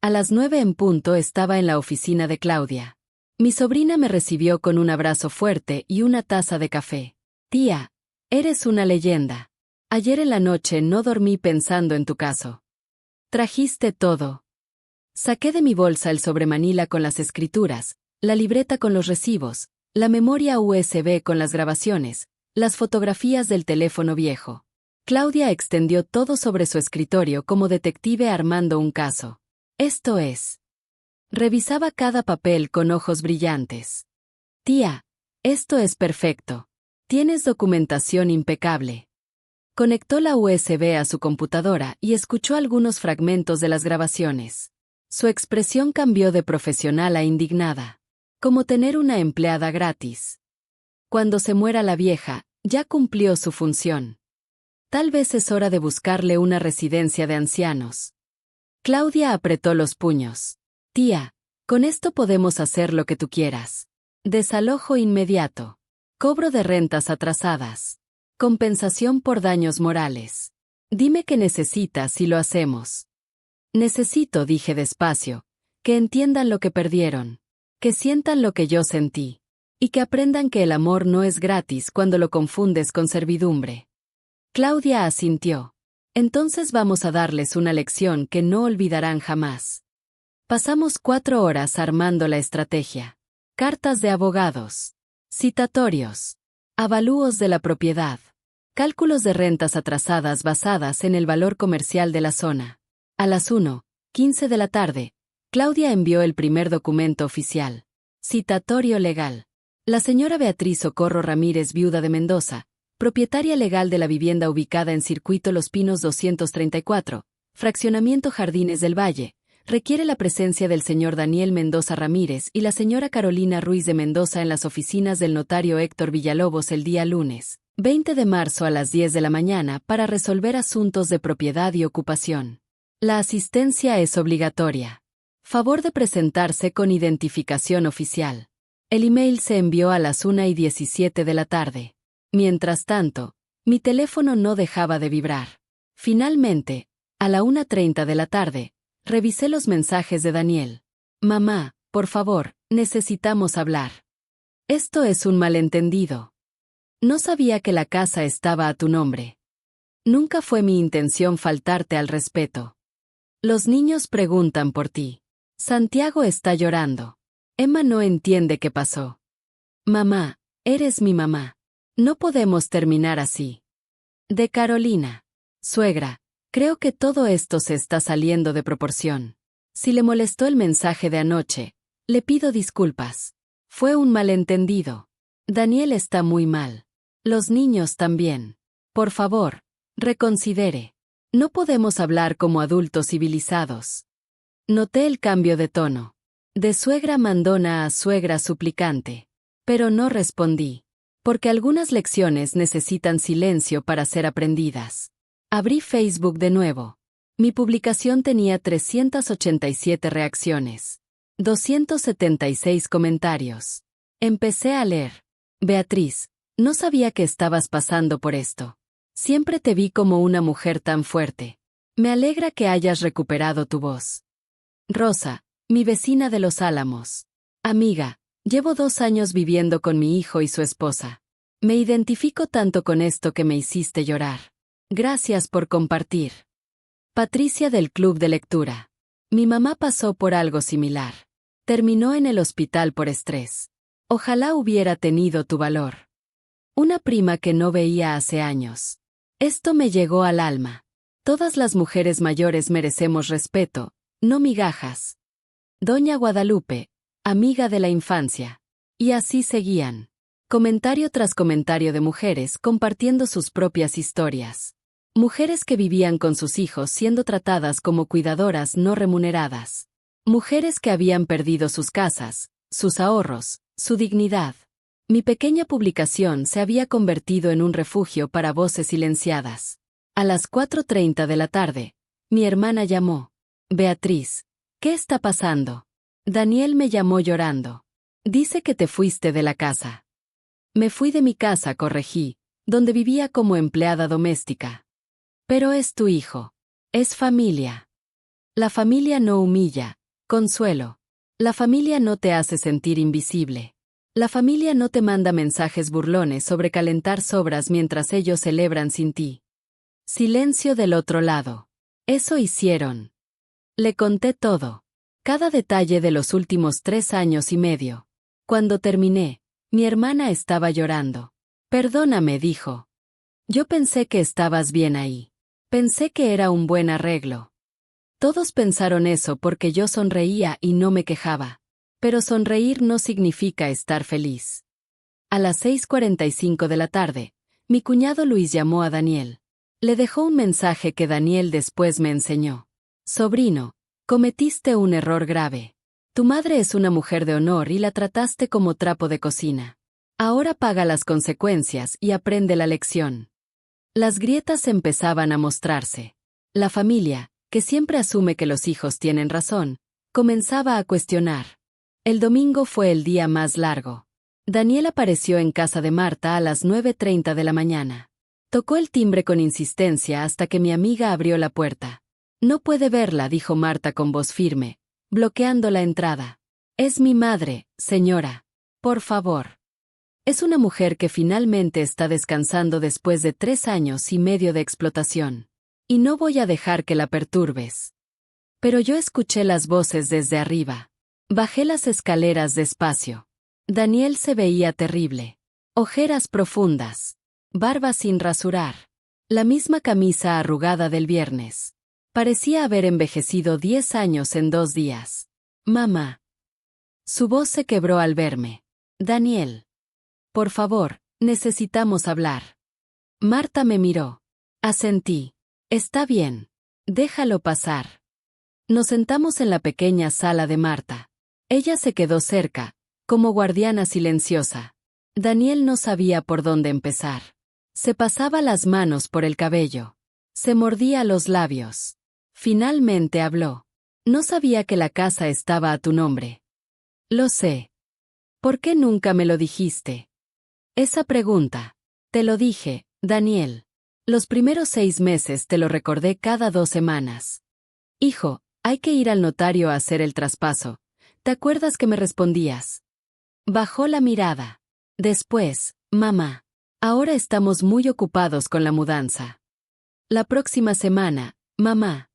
A las 9 en punto estaba en la oficina de Claudia. Mi sobrina me recibió con un abrazo fuerte y una taza de café. Tía, eres una leyenda. Ayer en la noche no dormí pensando en tu caso. Trajiste todo. Saqué de mi bolsa el sobremanila con las escrituras, la libreta con los recibos, la memoria USB con las grabaciones, las fotografías del teléfono viejo. Claudia extendió todo sobre su escritorio como detective armando un caso. Esto es. Revisaba cada papel con ojos brillantes. Tía, esto es perfecto. Tienes documentación impecable. Conectó la USB a su computadora y escuchó algunos fragmentos de las grabaciones. Su expresión cambió de profesional a indignada. Como tener una empleada gratis. Cuando se muera la vieja, ya cumplió su función. Tal vez es hora de buscarle una residencia de ancianos. Claudia apretó los puños. Tía, con esto podemos hacer lo que tú quieras. Desalojo inmediato. Cobro de rentas atrasadas. Compensación por daños morales. Dime qué necesitas y lo hacemos. Necesito, dije despacio, que entiendan lo que perdieron. Que sientan lo que yo sentí. Y que aprendan que el amor no es gratis cuando lo confundes con servidumbre. Claudia asintió. Entonces vamos a darles una lección que no olvidarán jamás. Pasamos 4 horas armando la estrategia. Cartas de abogados. Citatorios. Avalúos de la propiedad. Cálculos de rentas atrasadas basadas en el valor comercial de la zona. A las 1:15 de la tarde, Claudia envió el primer documento oficial. Citatorio legal. La señora Beatriz Socorro Ramírez, viuda de Mendoza, propietaria legal de la vivienda ubicada en Circuito Los Pinos 234, Fraccionamiento Jardines del Valle, requiere la presencia del señor Daniel Mendoza Ramírez y la señora Carolina Ruiz de Mendoza en las oficinas del notario Héctor Villalobos el día lunes, 20 de marzo a las 10 de la mañana para resolver asuntos de propiedad y ocupación. La asistencia es obligatoria. Favor de presentarse con identificación oficial. El email se envió a las 1:17 de la tarde. Mientras tanto, mi teléfono no dejaba de vibrar. Finalmente, a la 1:30 de la tarde, revisé los mensajes de Daniel. Mamá, por favor, necesitamos hablar. Esto es un malentendido. No sabía que la casa estaba a tu nombre. Nunca fue mi intención faltarte al respeto. Los niños preguntan por ti. Santiago está llorando. Emma no entiende qué pasó. Mamá, eres mi mamá. No podemos terminar así. De Carolina. Suegra, creo que todo esto se está saliendo de proporción. Si le molestó el mensaje de anoche, le pido disculpas. Fue un malentendido. Daniel está muy mal. Los niños también. Por favor, reconsidere. No podemos hablar como adultos civilizados. Noté el cambio de tono. De suegra mandona a suegra suplicante. Pero no respondí. Porque algunas lecciones necesitan silencio para ser aprendidas. Abrí Facebook de nuevo. Mi publicación tenía 387 reacciones. 276 comentarios. Empecé a leer. Beatriz, no sabía que estabas pasando por esto. Siempre te vi como una mujer tan fuerte. Me alegra que hayas recuperado tu voz. Rosa, mi vecina de Los Álamos. Amiga, llevo 2 años viviendo con mi hijo y su esposa. Me identifico tanto con esto que me hiciste llorar. Gracias por compartir. Patricia del Club de Lectura. Mi mamá pasó por algo similar. Terminó en el hospital por estrés. Ojalá hubiera tenido tu valor. Una prima que no veía hace años. Esto me llegó al alma. Todas las mujeres mayores merecemos respeto, no migajas. Doña Guadalupe, amiga de la infancia. Y así seguían. Comentario tras comentario de mujeres compartiendo sus propias historias. Mujeres que vivían con sus hijos siendo tratadas como cuidadoras no remuneradas. Mujeres que habían perdido sus casas, sus ahorros, su dignidad. Mi pequeña publicación se había convertido en un refugio para voces silenciadas. A las 4:30 de la tarde, mi hermana llamó. Beatriz, ¿qué está pasando? Daniel me llamó llorando. Dice que te fuiste de la casa. Me fui de mi casa, corregí, donde vivía como empleada doméstica. Pero es tu hijo. Es familia. La familia no humilla, Consuelo. La familia no te hace sentir invisible. La familia no te manda mensajes burlones sobre calentar sobras mientras ellos celebran sin ti. Silencio del otro lado. Eso hicieron. Le conté todo. Cada detalle de los últimos 3 años y medio. Cuando terminé, mi hermana estaba llorando. Perdóname, dijo. Yo pensé que estabas bien ahí. Pensé que era un buen arreglo. Todos pensaron eso porque yo sonreía y no me quejaba. Pero sonreír no significa estar feliz. A las 6:45 de la tarde, mi cuñado Luis llamó a Daniel. Le dejó un mensaje que Daniel después me enseñó. Sobrino, cometiste un error grave. Tu madre es una mujer de honor y la trataste como trapo de cocina. Ahora paga las consecuencias y aprende la lección. Las grietas empezaban a mostrarse. La familia, que siempre asume que los hijos tienen razón, comenzaba a cuestionar. El domingo fue el día más largo. Daniel apareció en casa de Marta a las 9:30 de la mañana. Tocó el timbre con insistencia hasta que mi amiga abrió la puerta. No puede verla, dijo Marta con voz firme, bloqueando la entrada. Es mi madre, señora. Por favor. Es una mujer que finalmente está descansando después de 3 años y medio de explotación. Y no voy a dejar que la perturbes. Pero yo escuché las voces desde arriba. Bajé las escaleras despacio. Daniel se veía terrible. Ojeras profundas. Barba sin rasurar. La misma camisa arrugada del viernes. Parecía haber envejecido 10 años en 2 días. Mamá. Su voz se quebró al verme. Daniel. Por favor, necesitamos hablar. Marta me miró. Asentí. Está bien. Déjalo pasar. Nos sentamos en la pequeña sala de Marta. Ella se quedó cerca, como guardiana silenciosa. Daniel no sabía por dónde empezar. Se pasaba las manos por el cabello. Se mordía los labios. Finalmente habló. No sabía que la casa estaba a tu nombre. Lo sé. ¿Por qué nunca me lo dijiste? Esa pregunta. Te lo dije, Daniel. Los primeros 6 meses te lo recordé cada 2 semanas. Hijo, hay que ir al notario a hacer el traspaso. ¿Te acuerdas que me respondías? Bajó la mirada. Después, mamá. Ahora estamos muy ocupados con la mudanza. La próxima semana, mamá.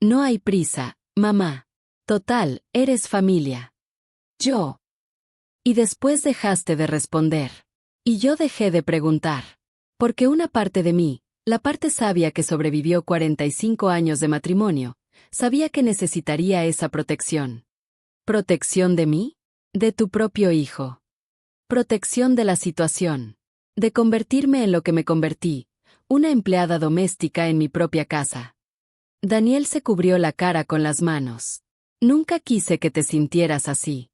No hay prisa, mamá. Total, eres familia. Yo. Y después dejaste de responder. Y yo dejé de preguntar. Porque una parte de mí, la parte sabia que sobrevivió 45 años de matrimonio, sabía que necesitaría esa protección. ¿Protección de mí? De tu propio hijo. Protección de la situación. De convertirme en lo que me convertí, una empleada doméstica en mi propia casa. Daniel se cubrió la cara con las manos. Nunca quise que te sintieras así.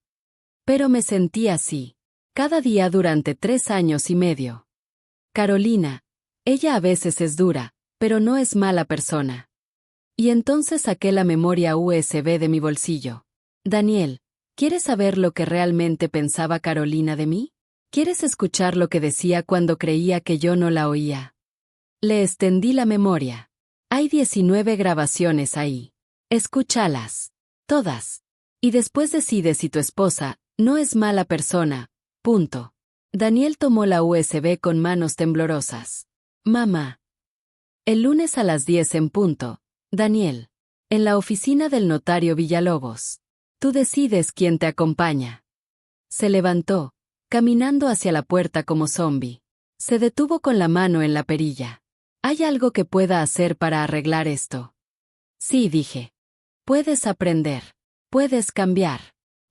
Pero me sentí así. Cada día durante 3 años y medio. Carolina. Ella a veces es dura, pero no es mala persona. Y entonces saqué la memoria USB de mi bolsillo. Daniel, ¿quieres saber lo que realmente pensaba Carolina de mí? ¿Quieres escuchar lo que decía cuando creía que yo no la oía? Le extendí la memoria. Hay 19 grabaciones ahí. Escúchalas. Todas. Y después decides si tu esposa no es mala persona. Punto. Daniel tomó la USB con manos temblorosas. Mamá. El lunes a las 10 en punto. Daniel. En la oficina del notario Villalobos. Tú decides quién te acompaña. Se levantó, caminando hacia la puerta como zombi. Se detuvo con la mano en la perilla. ¿Hay algo que pueda hacer para arreglar esto? Sí, dije. Puedes aprender. Puedes cambiar.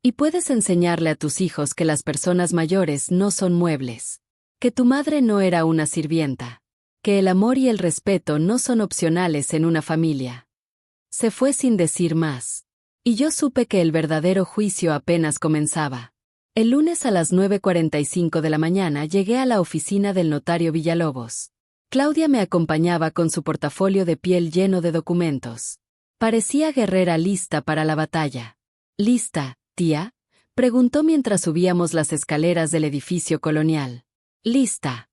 Y puedes enseñarle a tus hijos que las personas mayores no son muebles. Que tu madre no era una sirvienta. Que el amor y el respeto no son opcionales en una familia. Se fue sin decir más. Y yo supe que el verdadero juicio apenas comenzaba. El lunes a las 9:45 de la mañana llegué a la oficina del notario Villalobos. Claudia me acompañaba con su portafolio de piel lleno de documentos. Parecía guerrera lista para la batalla. ¿Lista, tía?, preguntó mientras subíamos las escaleras del edificio colonial. Lista.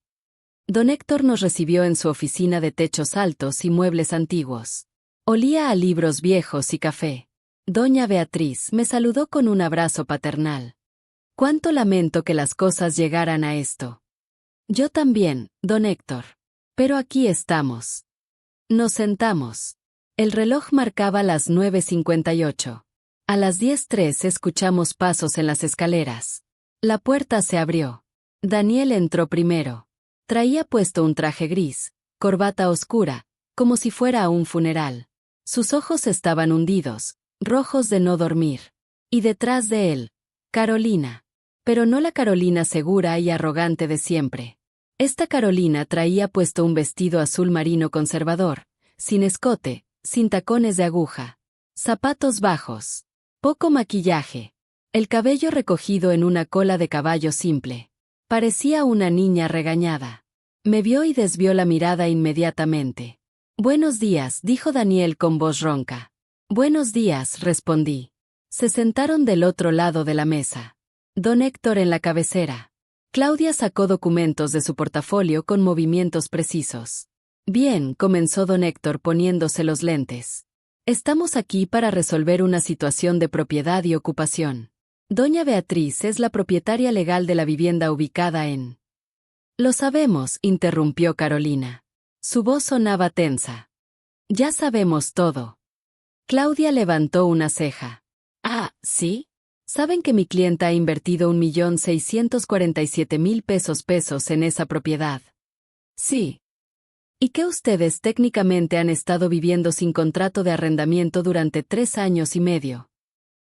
Don Héctor nos recibió en su oficina de techos altos y muebles antiguos. Olía a libros viejos y café. Doña Beatriz me saludó con un abrazo paternal. Cuánto lamento que las cosas llegaran a esto. Yo también, don Héctor. Pero aquí estamos. Nos sentamos. El reloj marcaba las 9:58. A las 10:03 escuchamos pasos en las escaleras. La puerta se abrió. Daniel entró primero. Traía puesto un traje gris, corbata oscura, como si fuera a un funeral. Sus ojos estaban hundidos, rojos de no dormir. Y detrás de él, Carolina. Pero no la Carolina segura y arrogante de siempre. Esta Carolina traía puesto un vestido azul marino conservador, sin escote, sin tacones de aguja. Zapatos bajos. Poco maquillaje. El cabello recogido en una cola de caballo simple. Parecía una niña regañada. Me vio y desvió la mirada inmediatamente. Buenos días, dijo Daniel con voz ronca. Buenos días, respondí. Se sentaron del otro lado de la mesa. Don Héctor en la cabecera. Claudia sacó documentos de su portafolio con movimientos precisos. Bien, comenzó don Héctor poniéndose los lentes. Estamos aquí para resolver una situación de propiedad y ocupación. Doña Beatriz es la propietaria legal de la vivienda ubicada en... Lo sabemos, interrumpió Carolina. Su voz sonaba tensa. Ya sabemos todo. Claudia levantó una ceja. Ah, ¿sí? ¿Saben que mi clienta ha invertido 1.647.000 pesos en esa propiedad? Sí. ¿Y que ustedes técnicamente han estado viviendo sin contrato de arrendamiento durante 3 años y medio?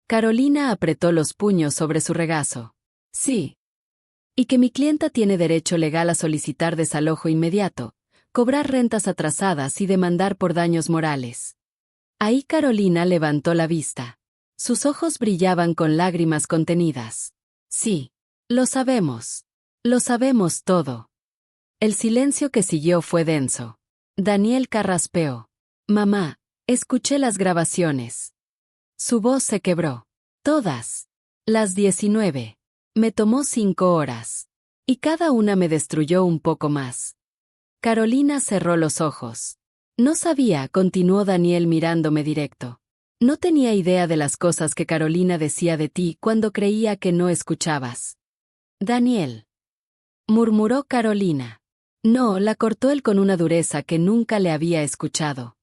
Carolina apretó los puños sobre su regazo. Sí. Y que mi clienta tiene derecho legal a solicitar desalojo inmediato, cobrar rentas atrasadas y demandar por daños morales. Ahí Carolina levantó la vista. Sus ojos brillaban con lágrimas contenidas. Sí. Lo sabemos. Lo sabemos todo. El silencio que siguió fue denso. Daniel carraspeó. Mamá, escuché las grabaciones. Su voz se quebró. Todas. Las 19. Me tomó 5 horas. Y cada una me destruyó un poco más. Carolina cerró los ojos. No sabía, continuó Daniel mirándome directo. No tenía idea de las cosas que Carolina decía de ti cuando creía que no escuchabas. Daniel. Murmuró Carolina. No, la cortó él con una dureza que nunca le había escuchado.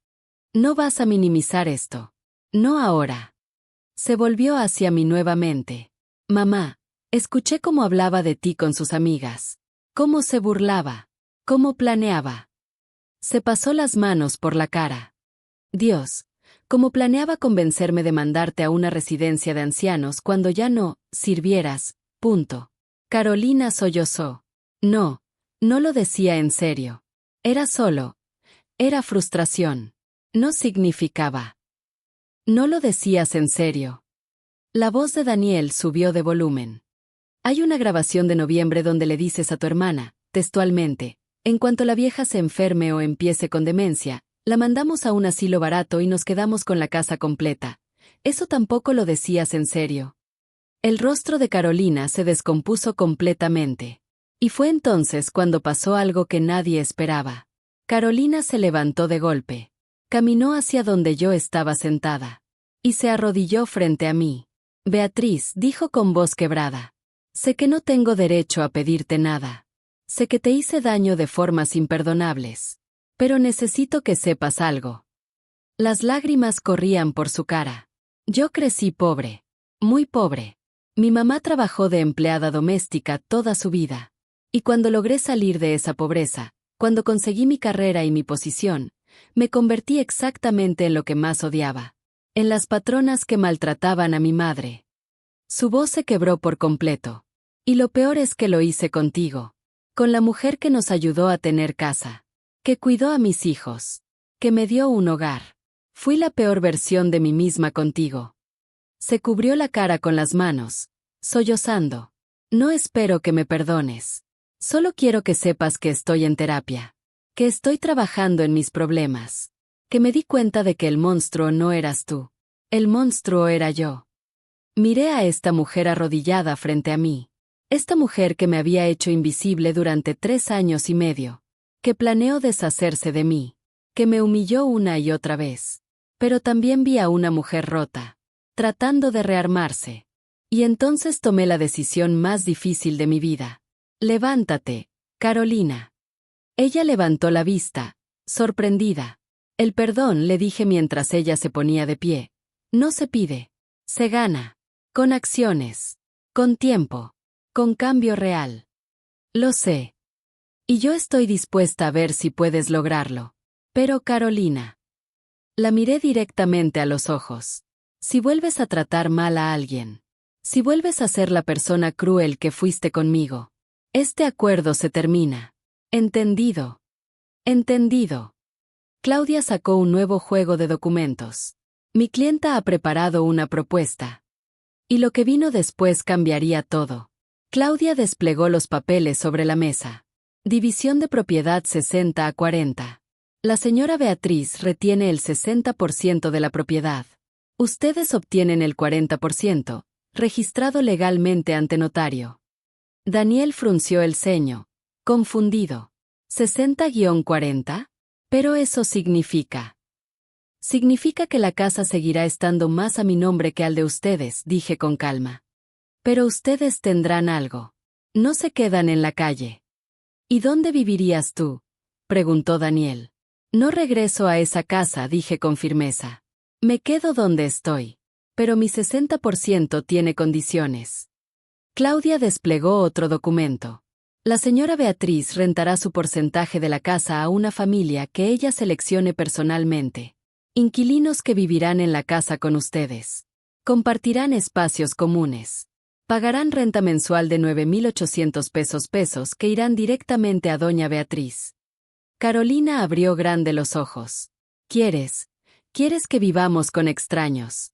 No vas a minimizar esto. No ahora. Se volvió hacia mí nuevamente. Mamá, escuché cómo hablaba de ti con sus amigas. Cómo se burlaba. Cómo planeaba. Se pasó las manos por la cara. Dios. Como planeaba convencerme de mandarte a una residencia de ancianos cuando ya no sirvieras, punto. Carolina sollozó. No, no lo decía en serio. Era frustración. No significaba. No lo decías en serio. La voz de Daniel subió de volumen. Hay una grabación de noviembre donde le dices a tu hermana, textualmente, en cuanto la vieja se enferme o empiece con demencia, la mandamos a un asilo barato y nos quedamos con la casa completa. Eso tampoco lo decías en serio. El rostro de Carolina se descompuso completamente. Y fue entonces cuando pasó algo que nadie esperaba. Carolina se levantó de golpe. Caminó hacia donde yo estaba sentada. Y se arrodilló frente a mí. Beatriz, dijo con voz quebrada. Sé que no tengo derecho a pedirte nada. Sé que te hice daño de formas imperdonables. Pero necesito que sepas algo. Las lágrimas corrían por su cara. Yo crecí pobre. Muy pobre. Mi mamá trabajó de empleada doméstica toda su vida. Y cuando logré salir de esa pobreza, Cuando conseguí mi carrera y mi posición, me convertí exactamente en lo que más odiaba. En las patronas que maltrataban a mi madre. Su voz se quebró por completo. Y lo peor es que lo hice contigo. Con la mujer que nos ayudó a tener casa. Que cuidó a mis hijos. Que me dio un hogar. Fui la peor versión de mí misma contigo. Se cubrió la cara con las manos, sollozando. No espero que me perdones. Solo quiero que sepas que estoy en terapia. Que estoy trabajando en mis problemas. Que me di cuenta de que el monstruo no eras tú. El monstruo era yo. Miré a esta mujer arrodillada frente a mí. Esta mujer que me había hecho invisible durante 3 años y medio. Que planeó deshacerse de mí. Que me humilló una y otra vez. Pero también vi a una mujer rota. Tratando de rearmarse. Y entonces tomé la decisión más difícil de mi vida. Levántate, Carolina. Ella levantó la vista, sorprendida. El perdón, le dije mientras ella se ponía de pie. No se pide. Se gana. Con acciones. Con tiempo. Con cambio real. Lo sé. Y yo estoy dispuesta a ver si puedes lograrlo. Pero Carolina. La miré directamente a los ojos. Si vuelves a tratar mal a alguien. Si vuelves a ser la persona cruel que fuiste conmigo. Este acuerdo se termina. ¿Entendido? Entendido. Claudia sacó un nuevo juego de documentos. Mi clienta ha preparado una propuesta. Y lo que vino después cambiaría todo. Claudia desplegó los papeles sobre la mesa. División de propiedad 60-40. La señora Beatriz retiene el 60% de la propiedad. Ustedes obtienen el 40%, registrado legalmente ante notario. Daniel frunció el ceño, confundido. ¿60-40? Pero eso significa. Significa que la casa seguirá estando más a mi nombre que al de ustedes, dije con calma. Pero ustedes tendrán algo. No se quedan en la calle. ¿Y dónde vivirías tú?, preguntó Daniel. No regreso a esa casa, dije con firmeza. Me quedo donde estoy. Pero mi 60% tiene condiciones. Claudia desplegó otro documento. La señora Beatriz rentará su porcentaje de la casa a una familia que ella seleccione personalmente. Inquilinos que vivirán en la casa con ustedes. Compartirán espacios comunes. Pagarán renta mensual de 9,800 pesos que irán directamente a doña Beatriz. Carolina abrió grande los ojos. ¿Quieres que vivamos con extraños?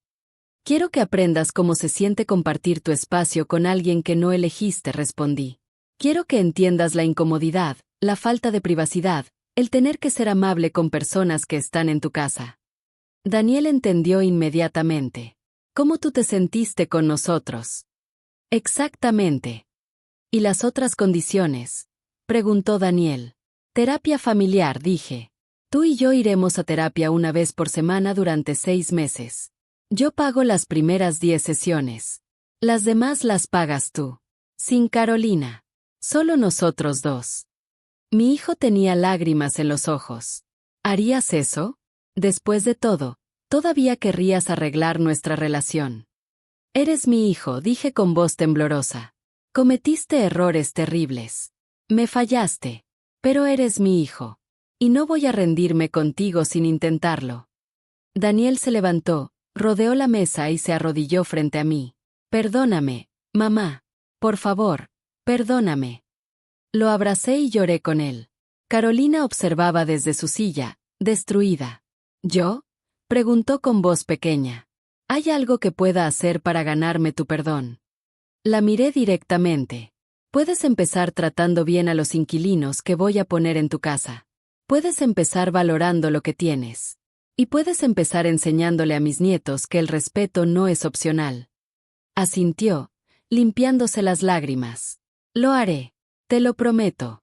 Quiero que aprendas cómo se siente compartir tu espacio con alguien que no elegiste, respondí. Quiero que entiendas la incomodidad, la falta de privacidad, el tener que ser amable con personas que están en tu casa. Daniel entendió inmediatamente. ¿Cómo tú te sentiste con nosotros? Exactamente. ¿Y las otras condiciones?, preguntó Daniel. Terapia familiar, dije. Tú y yo iremos a terapia una vez por semana durante 6 meses. Yo pago las primeras 10 sesiones. Las demás las pagas tú. Sin Carolina. Solo nosotros dos. Mi hijo tenía lágrimas en los ojos. ¿Harías eso? Después de todo, todavía querrías arreglar nuestra relación. Eres mi hijo, dije con voz temblorosa. Cometiste errores terribles. Me fallaste. Pero eres mi hijo. Y no voy a rendirme contigo sin intentarlo. Daniel se levantó, rodeó la mesa y se arrodilló frente a mí. Perdóname, mamá. Por favor, perdóname. Lo abracé y lloré con él. Carolina observaba desde su silla, destruida. ¿Yo?, preguntó con voz pequeña. ¿Hay algo que pueda hacer para ganarme tu perdón? La miré directamente. Puedes empezar tratando bien a los inquilinos que voy a poner en tu casa. Puedes empezar valorando lo que tienes. Y puedes empezar enseñándole a mis nietos que el respeto no es opcional. Asintió, limpiándose las lágrimas. Lo haré. Te lo prometo.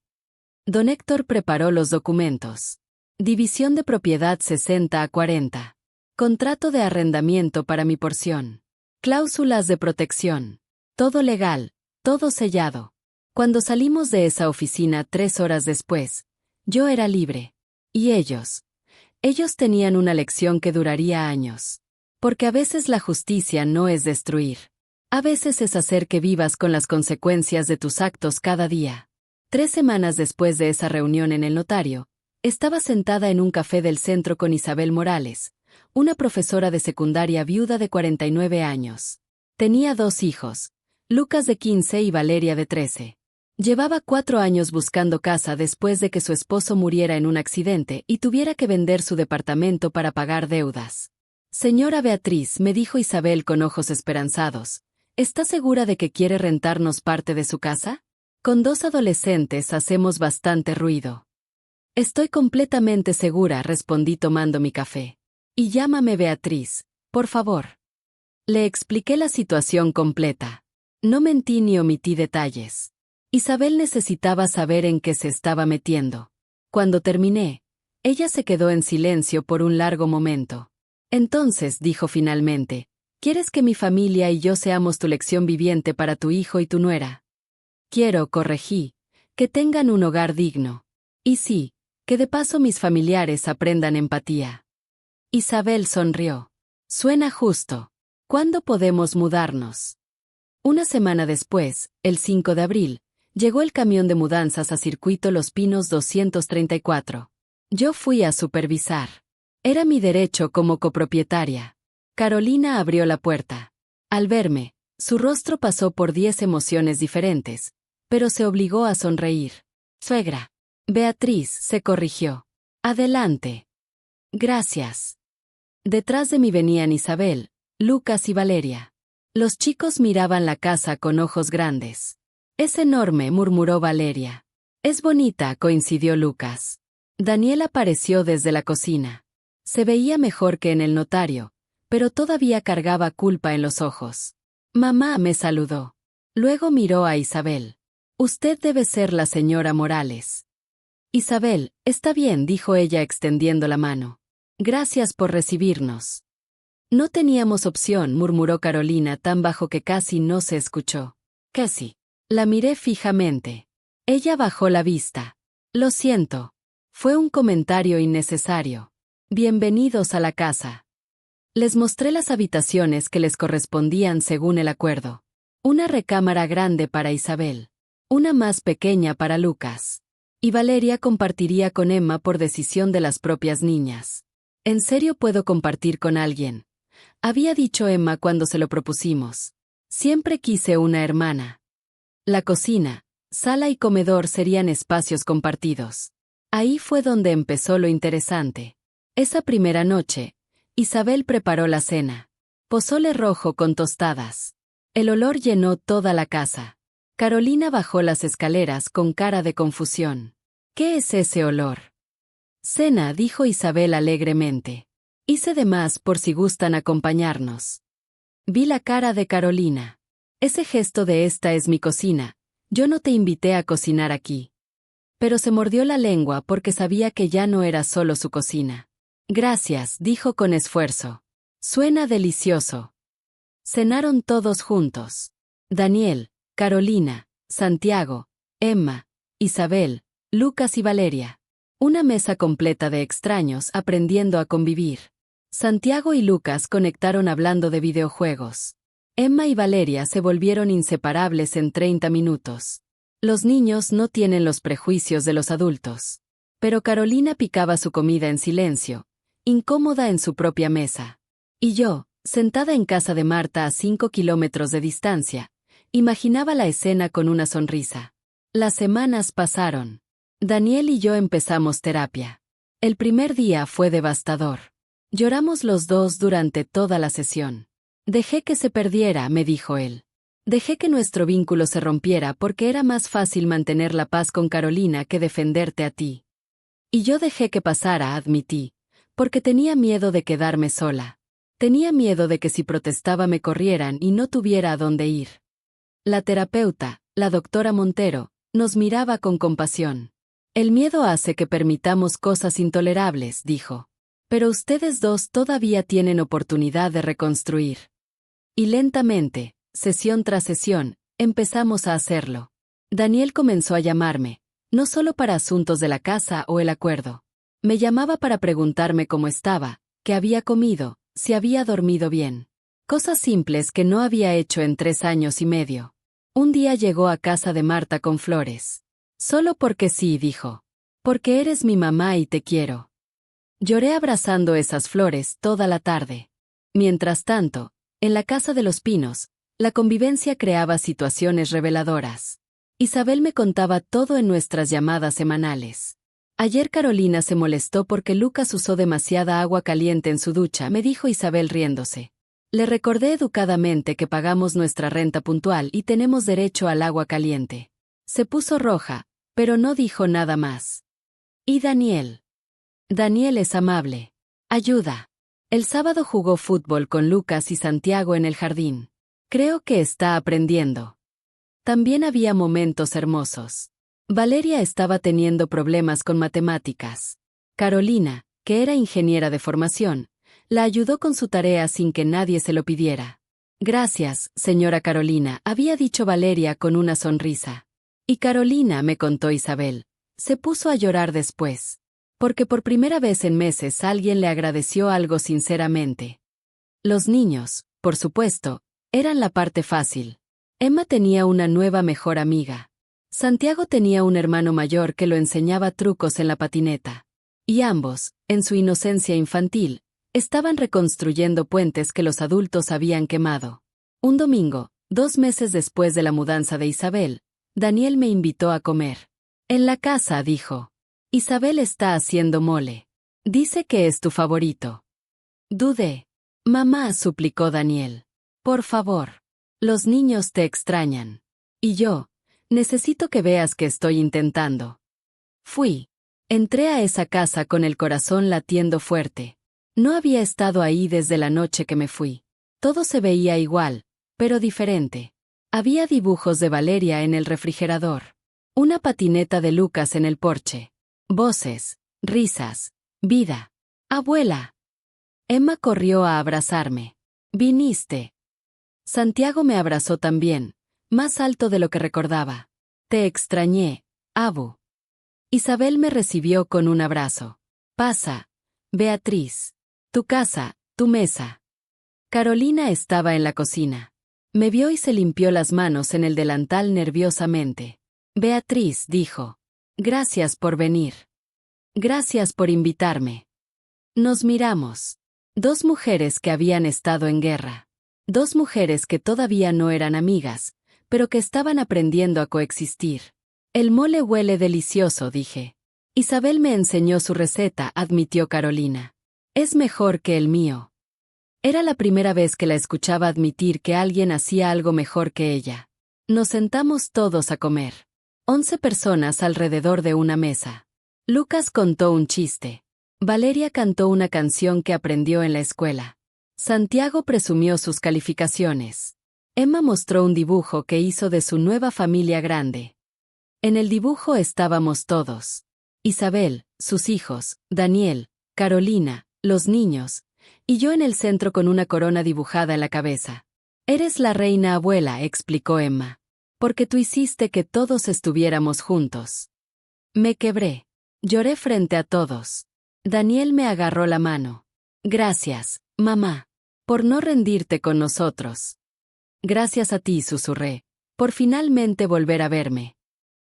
Don Héctor preparó los documentos. División de propiedad 60-40. Contrato de arrendamiento para mi porción. Cláusulas de protección. Todo legal, todo sellado. Cuando salimos de esa oficina 3 horas después, yo era libre. Y ellos tenían una lección que duraría años. Porque a veces la justicia no es destruir. A veces es hacer que vivas con las consecuencias de tus actos cada día. 3 semanas después de esa reunión en el notario, estaba sentada en un café del centro con Isabel Morales, una profesora de secundaria viuda de 49 años. Tenía 2 hijos, Lucas de 15 y Valeria de 13. Llevaba 4 años buscando casa después de que su esposo muriera en un accidente y tuviera que vender su departamento para pagar deudas. Señora Beatriz, me dijo Isabel con ojos esperanzados, ¿está segura de que quiere rentarnos parte de su casa? Con 2 adolescentes hacemos bastante ruido. Estoy completamente segura, respondí tomando mi café. Y llámame Beatriz, por favor. Le expliqué la situación completa. No mentí ni omití detalles. Isabel necesitaba saber en qué se estaba metiendo. Cuando terminé, ella se quedó en silencio por un largo momento. Entonces, dijo finalmente, ¿quieres que mi familia y yo seamos tu lección viviente para tu hijo y tu nuera? Quiero, corregí, que tengan un hogar digno. Y sí, que de paso mis familiares aprendan empatía. Isabel sonrió. Suena justo. ¿Cuándo podemos mudarnos? Una semana después, el 5 de abril, llegó el camión de mudanzas a Circuito Los Pinos 234. Yo fui a supervisar. Era mi derecho como copropietaria. Carolina abrió la puerta. Al verme, su rostro pasó por 10 emociones diferentes, pero se obligó a sonreír. Suegra. Beatriz se corrigió. Adelante. Gracias. Detrás de mí venían Isabel, Lucas y Valeria. Los chicos miraban la casa con ojos grandes. Es enorme, murmuró Valeria. Es bonita, coincidió Lucas. Daniel apareció desde la cocina. Se veía mejor que en el notario, pero todavía cargaba culpa en los ojos. Mamá, me saludó. Luego miró a Isabel. Usted debe ser la señora Morales. Isabel, está bien, dijo ella extendiendo la mano. Gracias por recibirnos. No teníamos opción, murmuró Carolina tan bajo que casi no se escuchó. Casi. La miré fijamente. Ella bajó la vista. Lo siento. Fue un comentario innecesario. Bienvenidos a la casa. Les mostré las habitaciones que les correspondían según el acuerdo. Una recámara grande para Isabel. Una más pequeña para Lucas. Y Valeria compartiría con Emma por decisión de las propias niñas. ¿En serio puedo compartir con alguien? Había dicho Emma cuando se lo propusimos. Siempre quise una hermana. La cocina, sala y comedor serían espacios compartidos. Ahí fue donde empezó lo interesante. Esa primera noche, Isabel preparó la cena. Pozole rojo con tostadas. El olor llenó toda la casa. Carolina bajó las escaleras con cara de confusión. ¿Qué es ese olor? Cena, dijo Isabel alegremente. Hice de más por si gustan acompañarnos. Vi la cara de Carolina. Ese gesto de esta es mi cocina. Yo no te invité a cocinar aquí. Pero se mordió la lengua porque sabía que ya no era solo su cocina. Gracias, dijo con esfuerzo. Suena delicioso. Cenaron todos juntos. Daniel, Carolina, Santiago, Emma, Isabel, Lucas y Valeria. Una mesa completa de extraños aprendiendo a convivir. Santiago y Lucas conectaron hablando de videojuegos. Emma y Valeria se volvieron inseparables en 30 minutos. Los niños no tienen los prejuicios de los adultos. Pero Carolina picaba su comida en silencio, incómoda en su propia mesa. Y yo, sentada en casa de Marta a 5 kilómetros de distancia, imaginaba la escena con una sonrisa. Las semanas pasaron. Daniel y yo empezamos terapia. El primer día fue devastador. Lloramos los dos durante toda la sesión. Dejé que se perdiera, me dijo él. Dejé que nuestro vínculo se rompiera porque era más fácil mantener la paz con Carolina que defenderte a ti. Y yo dejé que pasara, admití, porque tenía miedo de quedarme sola. Tenía miedo de que si protestaba me corrieran y no tuviera a dónde ir. La terapeuta, la doctora Montero, nos miraba con compasión. El miedo hace que permitamos cosas intolerables, dijo. Pero ustedes dos todavía tienen oportunidad de reconstruir. Y lentamente, sesión tras sesión, empezamos a hacerlo. Daniel comenzó a llamarme, no solo para asuntos de la casa o el acuerdo. Me llamaba para preguntarme cómo estaba, qué había comido, si había dormido bien. Cosas simples que no había hecho en 3 años y medio. Un día llegó a casa de Marta con flores. Solo porque sí, dijo. Porque eres mi mamá y te quiero. Lloré abrazando esas flores toda la tarde. Mientras tanto, en la casa de los Pinos, la convivencia creaba situaciones reveladoras. Isabel me contaba todo en nuestras llamadas semanales. Ayer Carolina se molestó porque Lucas usó demasiada agua caliente en su ducha, me dijo Isabel riéndose. Le recordé educadamente que pagamos nuestra renta puntual y tenemos derecho al agua caliente. Se puso roja, pero no dijo nada más. ¿Y Daniel? Daniel es amable. Ayuda. El sábado jugó fútbol con Lucas y Santiago en el jardín. Creo que está aprendiendo. También había momentos hermosos. Valeria estaba teniendo problemas con matemáticas. Carolina, que era ingeniera de formación, la ayudó con su tarea sin que nadie se lo pidiera. Gracias, señora Carolina, había dicho Valeria con una sonrisa. Y Carolina, me contó Isabel, se puso a llorar después. Porque por primera vez en meses alguien le agradeció algo sinceramente. Los niños, por supuesto, eran la parte fácil. Emma tenía una nueva mejor amiga. Santiago tenía un hermano mayor que lo enseñaba trucos en la patineta. Y ambos, en su inocencia infantil, estaban reconstruyendo puentes que los adultos habían quemado. Un domingo, 2 meses después de la mudanza de Isabel, Daniel me invitó a comer. En la casa, dijo. Isabel está haciendo mole. Dice que es tu favorito. Dudé. Mamá, suplicó Daniel. Por favor. Los niños te extrañan. Y yo, necesito que veas que estoy intentando. Fui. Entré a esa casa con el corazón latiendo fuerte. No había estado ahí desde la noche que me fui. Todo se veía igual, pero diferente. Había dibujos de Valeria en el refrigerador. Una patineta de Lucas en el porche. Voces, risas, vida. Abuela. Emma corrió a abrazarme. Viniste. Santiago me abrazó también, más alto de lo que recordaba. Te extrañé, Abu. Isabel me recibió con un abrazo. Pasa, Beatriz. Tu casa, tu mesa. Carolina estaba en la cocina. Me vio y se limpió las manos en el delantal nerviosamente. Beatriz, dijo. Gracias por venir. Gracias por invitarme. Nos miramos. 2 mujeres que habían estado en guerra. 2 mujeres que todavía no eran amigas, pero que estaban aprendiendo a coexistir. El mole huele delicioso, dije. Isabel me enseñó su receta, admitió Carolina. Es mejor que el mío. Era la primera vez que la escuchaba admitir que alguien hacía algo mejor que ella. Nos sentamos todos a comer. 11 personas alrededor de una mesa. Lucas contó un chiste. Valeria cantó una canción que aprendió en la escuela. Santiago presumió sus calificaciones. Emma mostró un dibujo que hizo de su nueva familia grande. En el dibujo estábamos todos. Isabel, sus hijos, Daniel, Carolina, los niños, y yo en el centro con una corona dibujada en la cabeza. Eres la reina abuela, explicó Emma. Porque tú hiciste que todos estuviéramos juntos. Me quebré. Lloré frente a todos. Daniel me agarró la mano. Gracias, mamá, por no rendirte con nosotros. Gracias a ti, susurré, por finalmente volver a verme.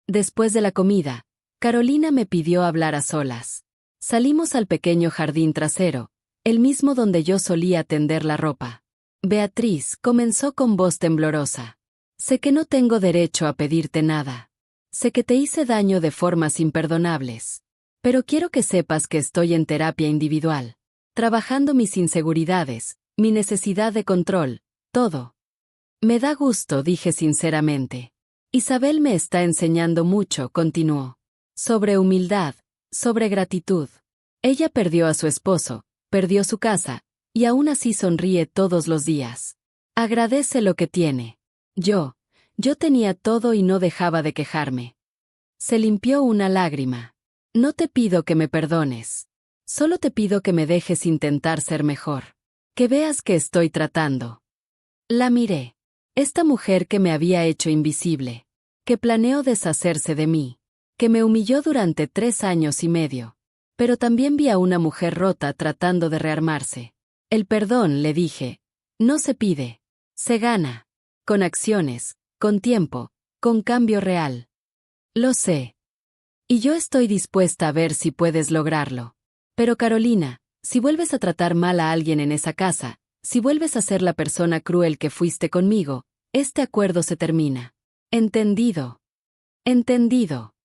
Después de la comida, Carolina me pidió hablar a solas. Salimos al pequeño jardín trasero, el mismo donde yo solía tender la ropa. Beatriz comenzó con voz temblorosa. Sé que no tengo derecho a pedirte nada. Sé que te hice daño de formas imperdonables. Pero quiero que sepas que estoy en terapia individual, trabajando mis inseguridades, mi necesidad de control, todo. Me da gusto, dije sinceramente. Isabel me está enseñando mucho, continuó. Sobre humildad, sobre gratitud. Ella perdió a su esposo, perdió su casa, y aún así sonríe todos los días. Agradece lo que tiene. Yo tenía todo y no dejaba de quejarme. Se limpió una lágrima. No te pido que me perdones. Solo te pido que me dejes intentar ser mejor. Que veas que estoy tratando. La miré. Esta mujer que me había hecho invisible. Que planeó deshacerse de mí. Que me humilló durante 3 años y medio. Pero también vi a una mujer rota tratando de rearmarse. El perdón, le dije, no se pide. Se gana. Con acciones, con tiempo, con cambio real. Lo sé. Y yo estoy dispuesta a ver si puedes lograrlo. Pero Carolina, si vuelves a tratar mal a alguien en esa casa, si vuelves a ser la persona cruel que fuiste conmigo, este acuerdo se termina. ¿Entendido? Entendido.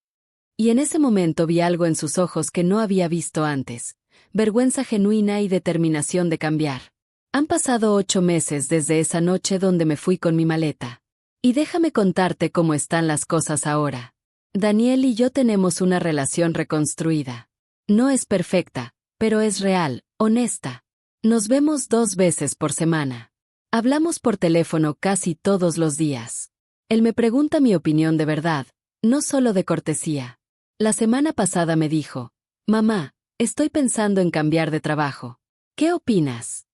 Y en ese momento vi algo en sus ojos que no había visto antes, vergüenza genuina y determinación de cambiar. Han pasado 8 meses desde esa noche donde me fui con mi maleta. Y déjame contarte cómo están las cosas ahora. Daniel y yo tenemos una relación reconstruida. No es perfecta, pero es real, honesta. Nos vemos 2 veces por semana. Hablamos por teléfono casi todos los días. Él me pregunta mi opinión de verdad, no solo de cortesía. La semana pasada me dijo, mamá, estoy pensando en cambiar de trabajo. ¿Qué opinas?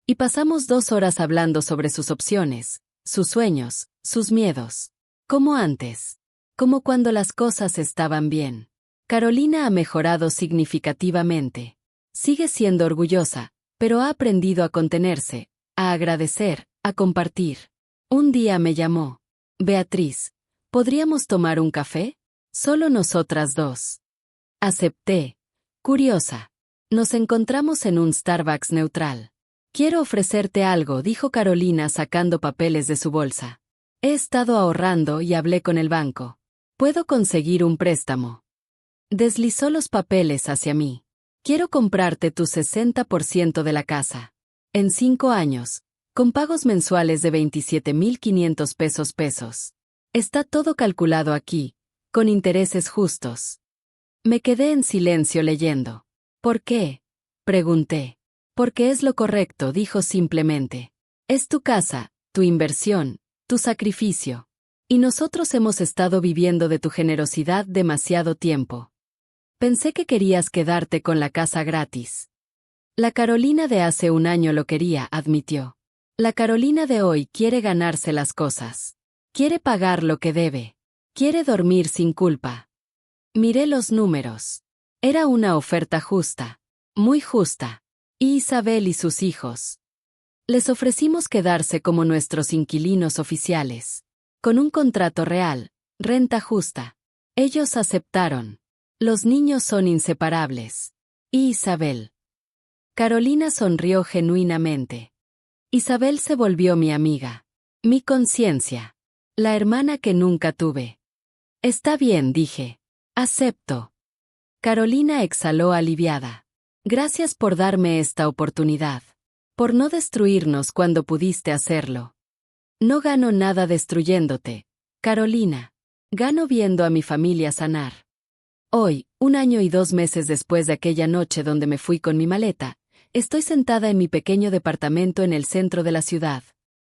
Y pasamos 2 horas hablando sobre sus opciones, sus sueños, sus miedos. Como antes. Como cuando las cosas estaban bien. Carolina ha mejorado significativamente. Sigue siendo orgullosa, pero ha aprendido a contenerse, a agradecer, a compartir. Un día me llamó. Beatriz, ¿podríamos tomar un café? Solo nosotras dos. Acepté. Curiosa. Nos encontramos en un Starbucks neutral. Quiero ofrecerte algo, dijo Carolina sacando papeles de su bolsa. He estado ahorrando y hablé con el banco. Puedo conseguir un préstamo. Deslizó los papeles hacia mí. Quiero comprarte tu 60% de la casa. En 5 años, con pagos mensuales de 27,500 pesos. Está todo calculado aquí, con intereses justos. Me quedé en silencio leyendo. ¿Por qué? Pregunté. Porque es lo correcto, dijo simplemente. Es tu casa, tu inversión, tu sacrificio. Y nosotros hemos estado viviendo de tu generosidad demasiado tiempo. Pensé que querías quedarte con la casa gratis. La Carolina de hace 1 año lo quería, admitió. La Carolina de hoy quiere ganarse las cosas. Quiere pagar lo que debe. Quiere dormir sin culpa. Miré los números. Era una oferta justa. Muy justa. Y Isabel y sus hijos. Les ofrecimos quedarse como nuestros inquilinos oficiales. Con un contrato real, renta justa. Ellos aceptaron. Los niños son inseparables. ¿Y Isabel? Carolina sonrió genuinamente. Isabel se volvió mi amiga. Mi conciencia. La hermana que nunca tuve. Está bien, dije. Acepto. Carolina exhaló aliviada. Gracias por darme esta oportunidad. Por no destruirnos cuando pudiste hacerlo. No gano nada destruyéndote, Carolina. Gano viendo a mi familia sanar. Hoy, 1 año y 2 meses después de aquella noche donde me fui con mi maleta, estoy sentada en mi pequeño departamento en el centro de la ciudad.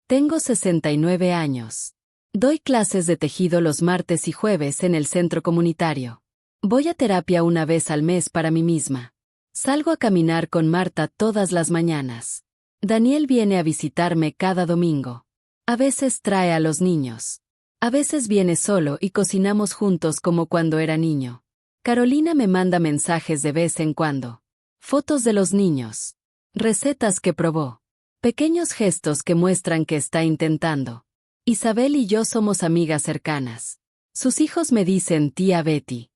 Tengo 69 años. Doy clases de tejido los martes y jueves en el centro comunitario. Voy a terapia 1 vez al mes para mí misma. Salgo a caminar con Marta todas las mañanas. Daniel viene a visitarme cada domingo. A veces trae a los niños. A veces viene solo y cocinamos juntos como cuando era niño. Carolina me manda mensajes de vez en cuando. Fotos de los niños. Recetas que probó. Pequeños gestos que muestran que está intentando. Isabel y yo somos amigas cercanas. Sus hijos me dicen tía Betty.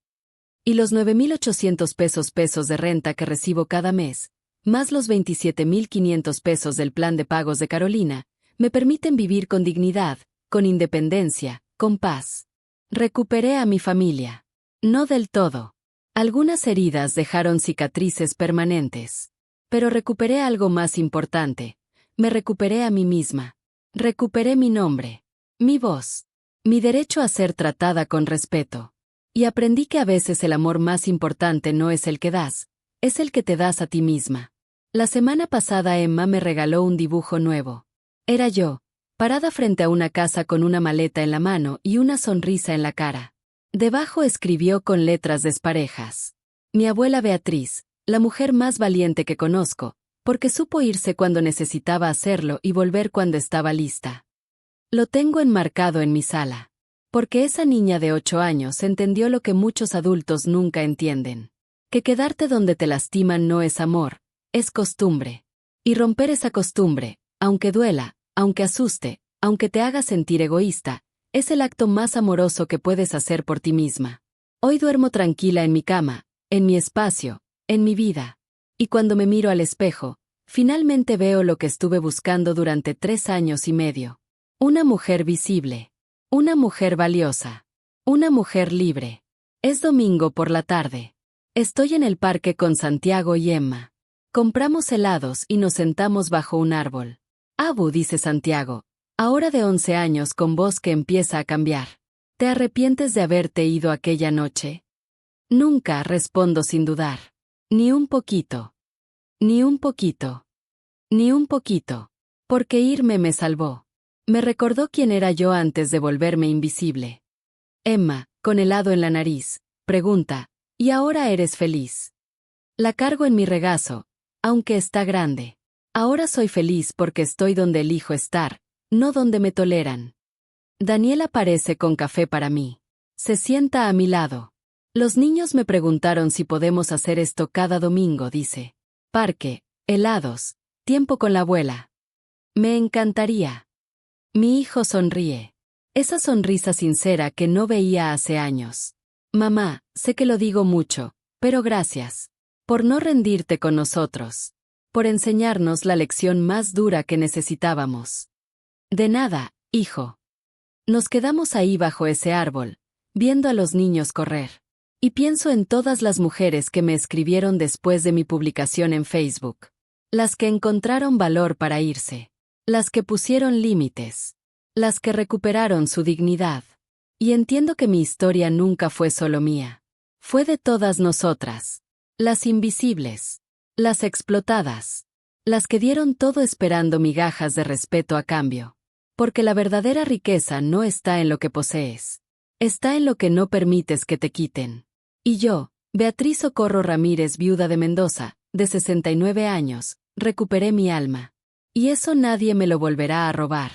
Y los 9,800 pesos de renta que recibo cada mes, más los 27,500 pesos del plan de pagos de Carolina, me permiten vivir con dignidad, con independencia, con paz. Recuperé a mi familia. No del todo. Algunas heridas dejaron cicatrices permanentes. Pero recuperé algo más importante. Me recuperé a mí misma. Recuperé mi nombre. Mi voz. Mi derecho a ser tratada con respeto. Y aprendí que a veces el amor más importante no es el que das, es el que te das a ti misma. La semana pasada Emma me regaló un dibujo nuevo. Era yo, parada frente a una casa con una maleta en la mano y una sonrisa en la cara. Debajo escribió con letras desparejas. Mi abuela Beatriz, la mujer más valiente que conozco, porque supo irse cuando necesitaba hacerlo y volver cuando estaba lista. Lo tengo enmarcado en mi sala. Porque esa niña de 8 años entendió lo que muchos adultos nunca entienden. Que quedarte donde te lastiman no es amor, es costumbre. Y romper esa costumbre, aunque duela, aunque asuste, aunque te haga sentir egoísta, Es el acto más amoroso que puedes hacer por ti misma. Hoy duermo tranquila en mi cama, en mi espacio, en mi vida. Y cuando me miro al espejo, finalmente veo lo que estuve buscando durante 3 años y medio. Una mujer visible. Una mujer valiosa. Una mujer libre. Es domingo por la tarde. Estoy en el parque con Santiago y Emma. Compramos helados y nos sentamos bajo un árbol. Abu, dice Santiago, ahora de 11 años con voz que empieza a cambiar. ¿Te arrepientes de haberte ido aquella noche? Nunca, respondo sin dudar. Ni un poquito. Ni un poquito. Ni un poquito. Porque irme me salvó. Me recordó quién era yo antes de volverme invisible. Emma, con helado en la nariz, pregunta, ¿y ahora eres feliz? La cargo en mi regazo, aunque está grande. Ahora soy feliz porque estoy donde elijo estar, no donde me toleran. Daniel aparece con café para mí. Se sienta a mi lado. Los niños me preguntaron si podemos hacer esto cada domingo, dice. Parque, helados, tiempo con la abuela. Me encantaría. Mi hijo sonríe. Esa sonrisa sincera que no veía hace años. Mamá, sé que lo digo mucho, pero gracias. Por no rendirte con nosotros. Por enseñarnos la lección más dura que necesitábamos. De nada, hijo. Nos quedamos ahí bajo ese árbol, viendo a los niños correr. Y pienso en todas las mujeres que me escribieron después de mi publicación en Facebook. Las que encontraron valor para irse. Las que pusieron límites. Las que recuperaron su dignidad. Y entiendo que mi historia nunca fue solo mía. Fue de todas nosotras. Las invisibles. Las explotadas. Las que dieron todo esperando migajas de respeto a cambio. Porque la verdadera riqueza no está en lo que posees. Está en lo que no permites que te quiten. Y yo, Beatriz Socorro Ramírez, viuda de Mendoza, de 69 años, recuperé mi alma. Y eso nadie me lo volverá a robar.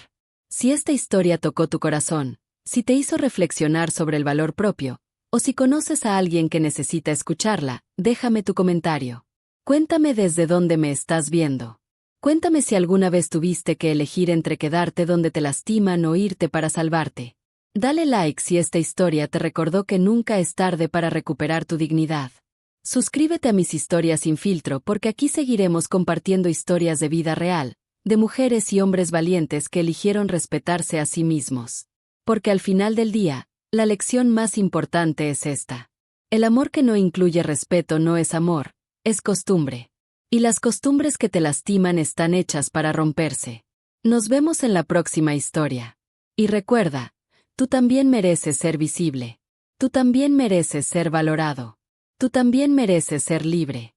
Si esta historia tocó tu corazón, si te hizo reflexionar sobre el valor propio, o si conoces a alguien que necesita escucharla, déjame tu comentario. Cuéntame desde dónde me estás viendo. Cuéntame si alguna vez tuviste que elegir entre quedarte donde te lastiman o irte para salvarte. Dale like si esta historia te recordó que nunca es tarde para recuperar tu dignidad. Suscríbete a mis historias sin filtro porque aquí seguiremos compartiendo historias de vida real, de mujeres y hombres valientes que eligieron respetarse a sí mismos. Porque al final del día, la lección más importante es esta. El amor que no incluye respeto no es amor, es costumbre. Y las costumbres que te lastiman están hechas para romperse. Nos vemos en la próxima historia. Y recuerda, tú también mereces ser visible. Tú también mereces ser valorado. Tú también mereces ser libre.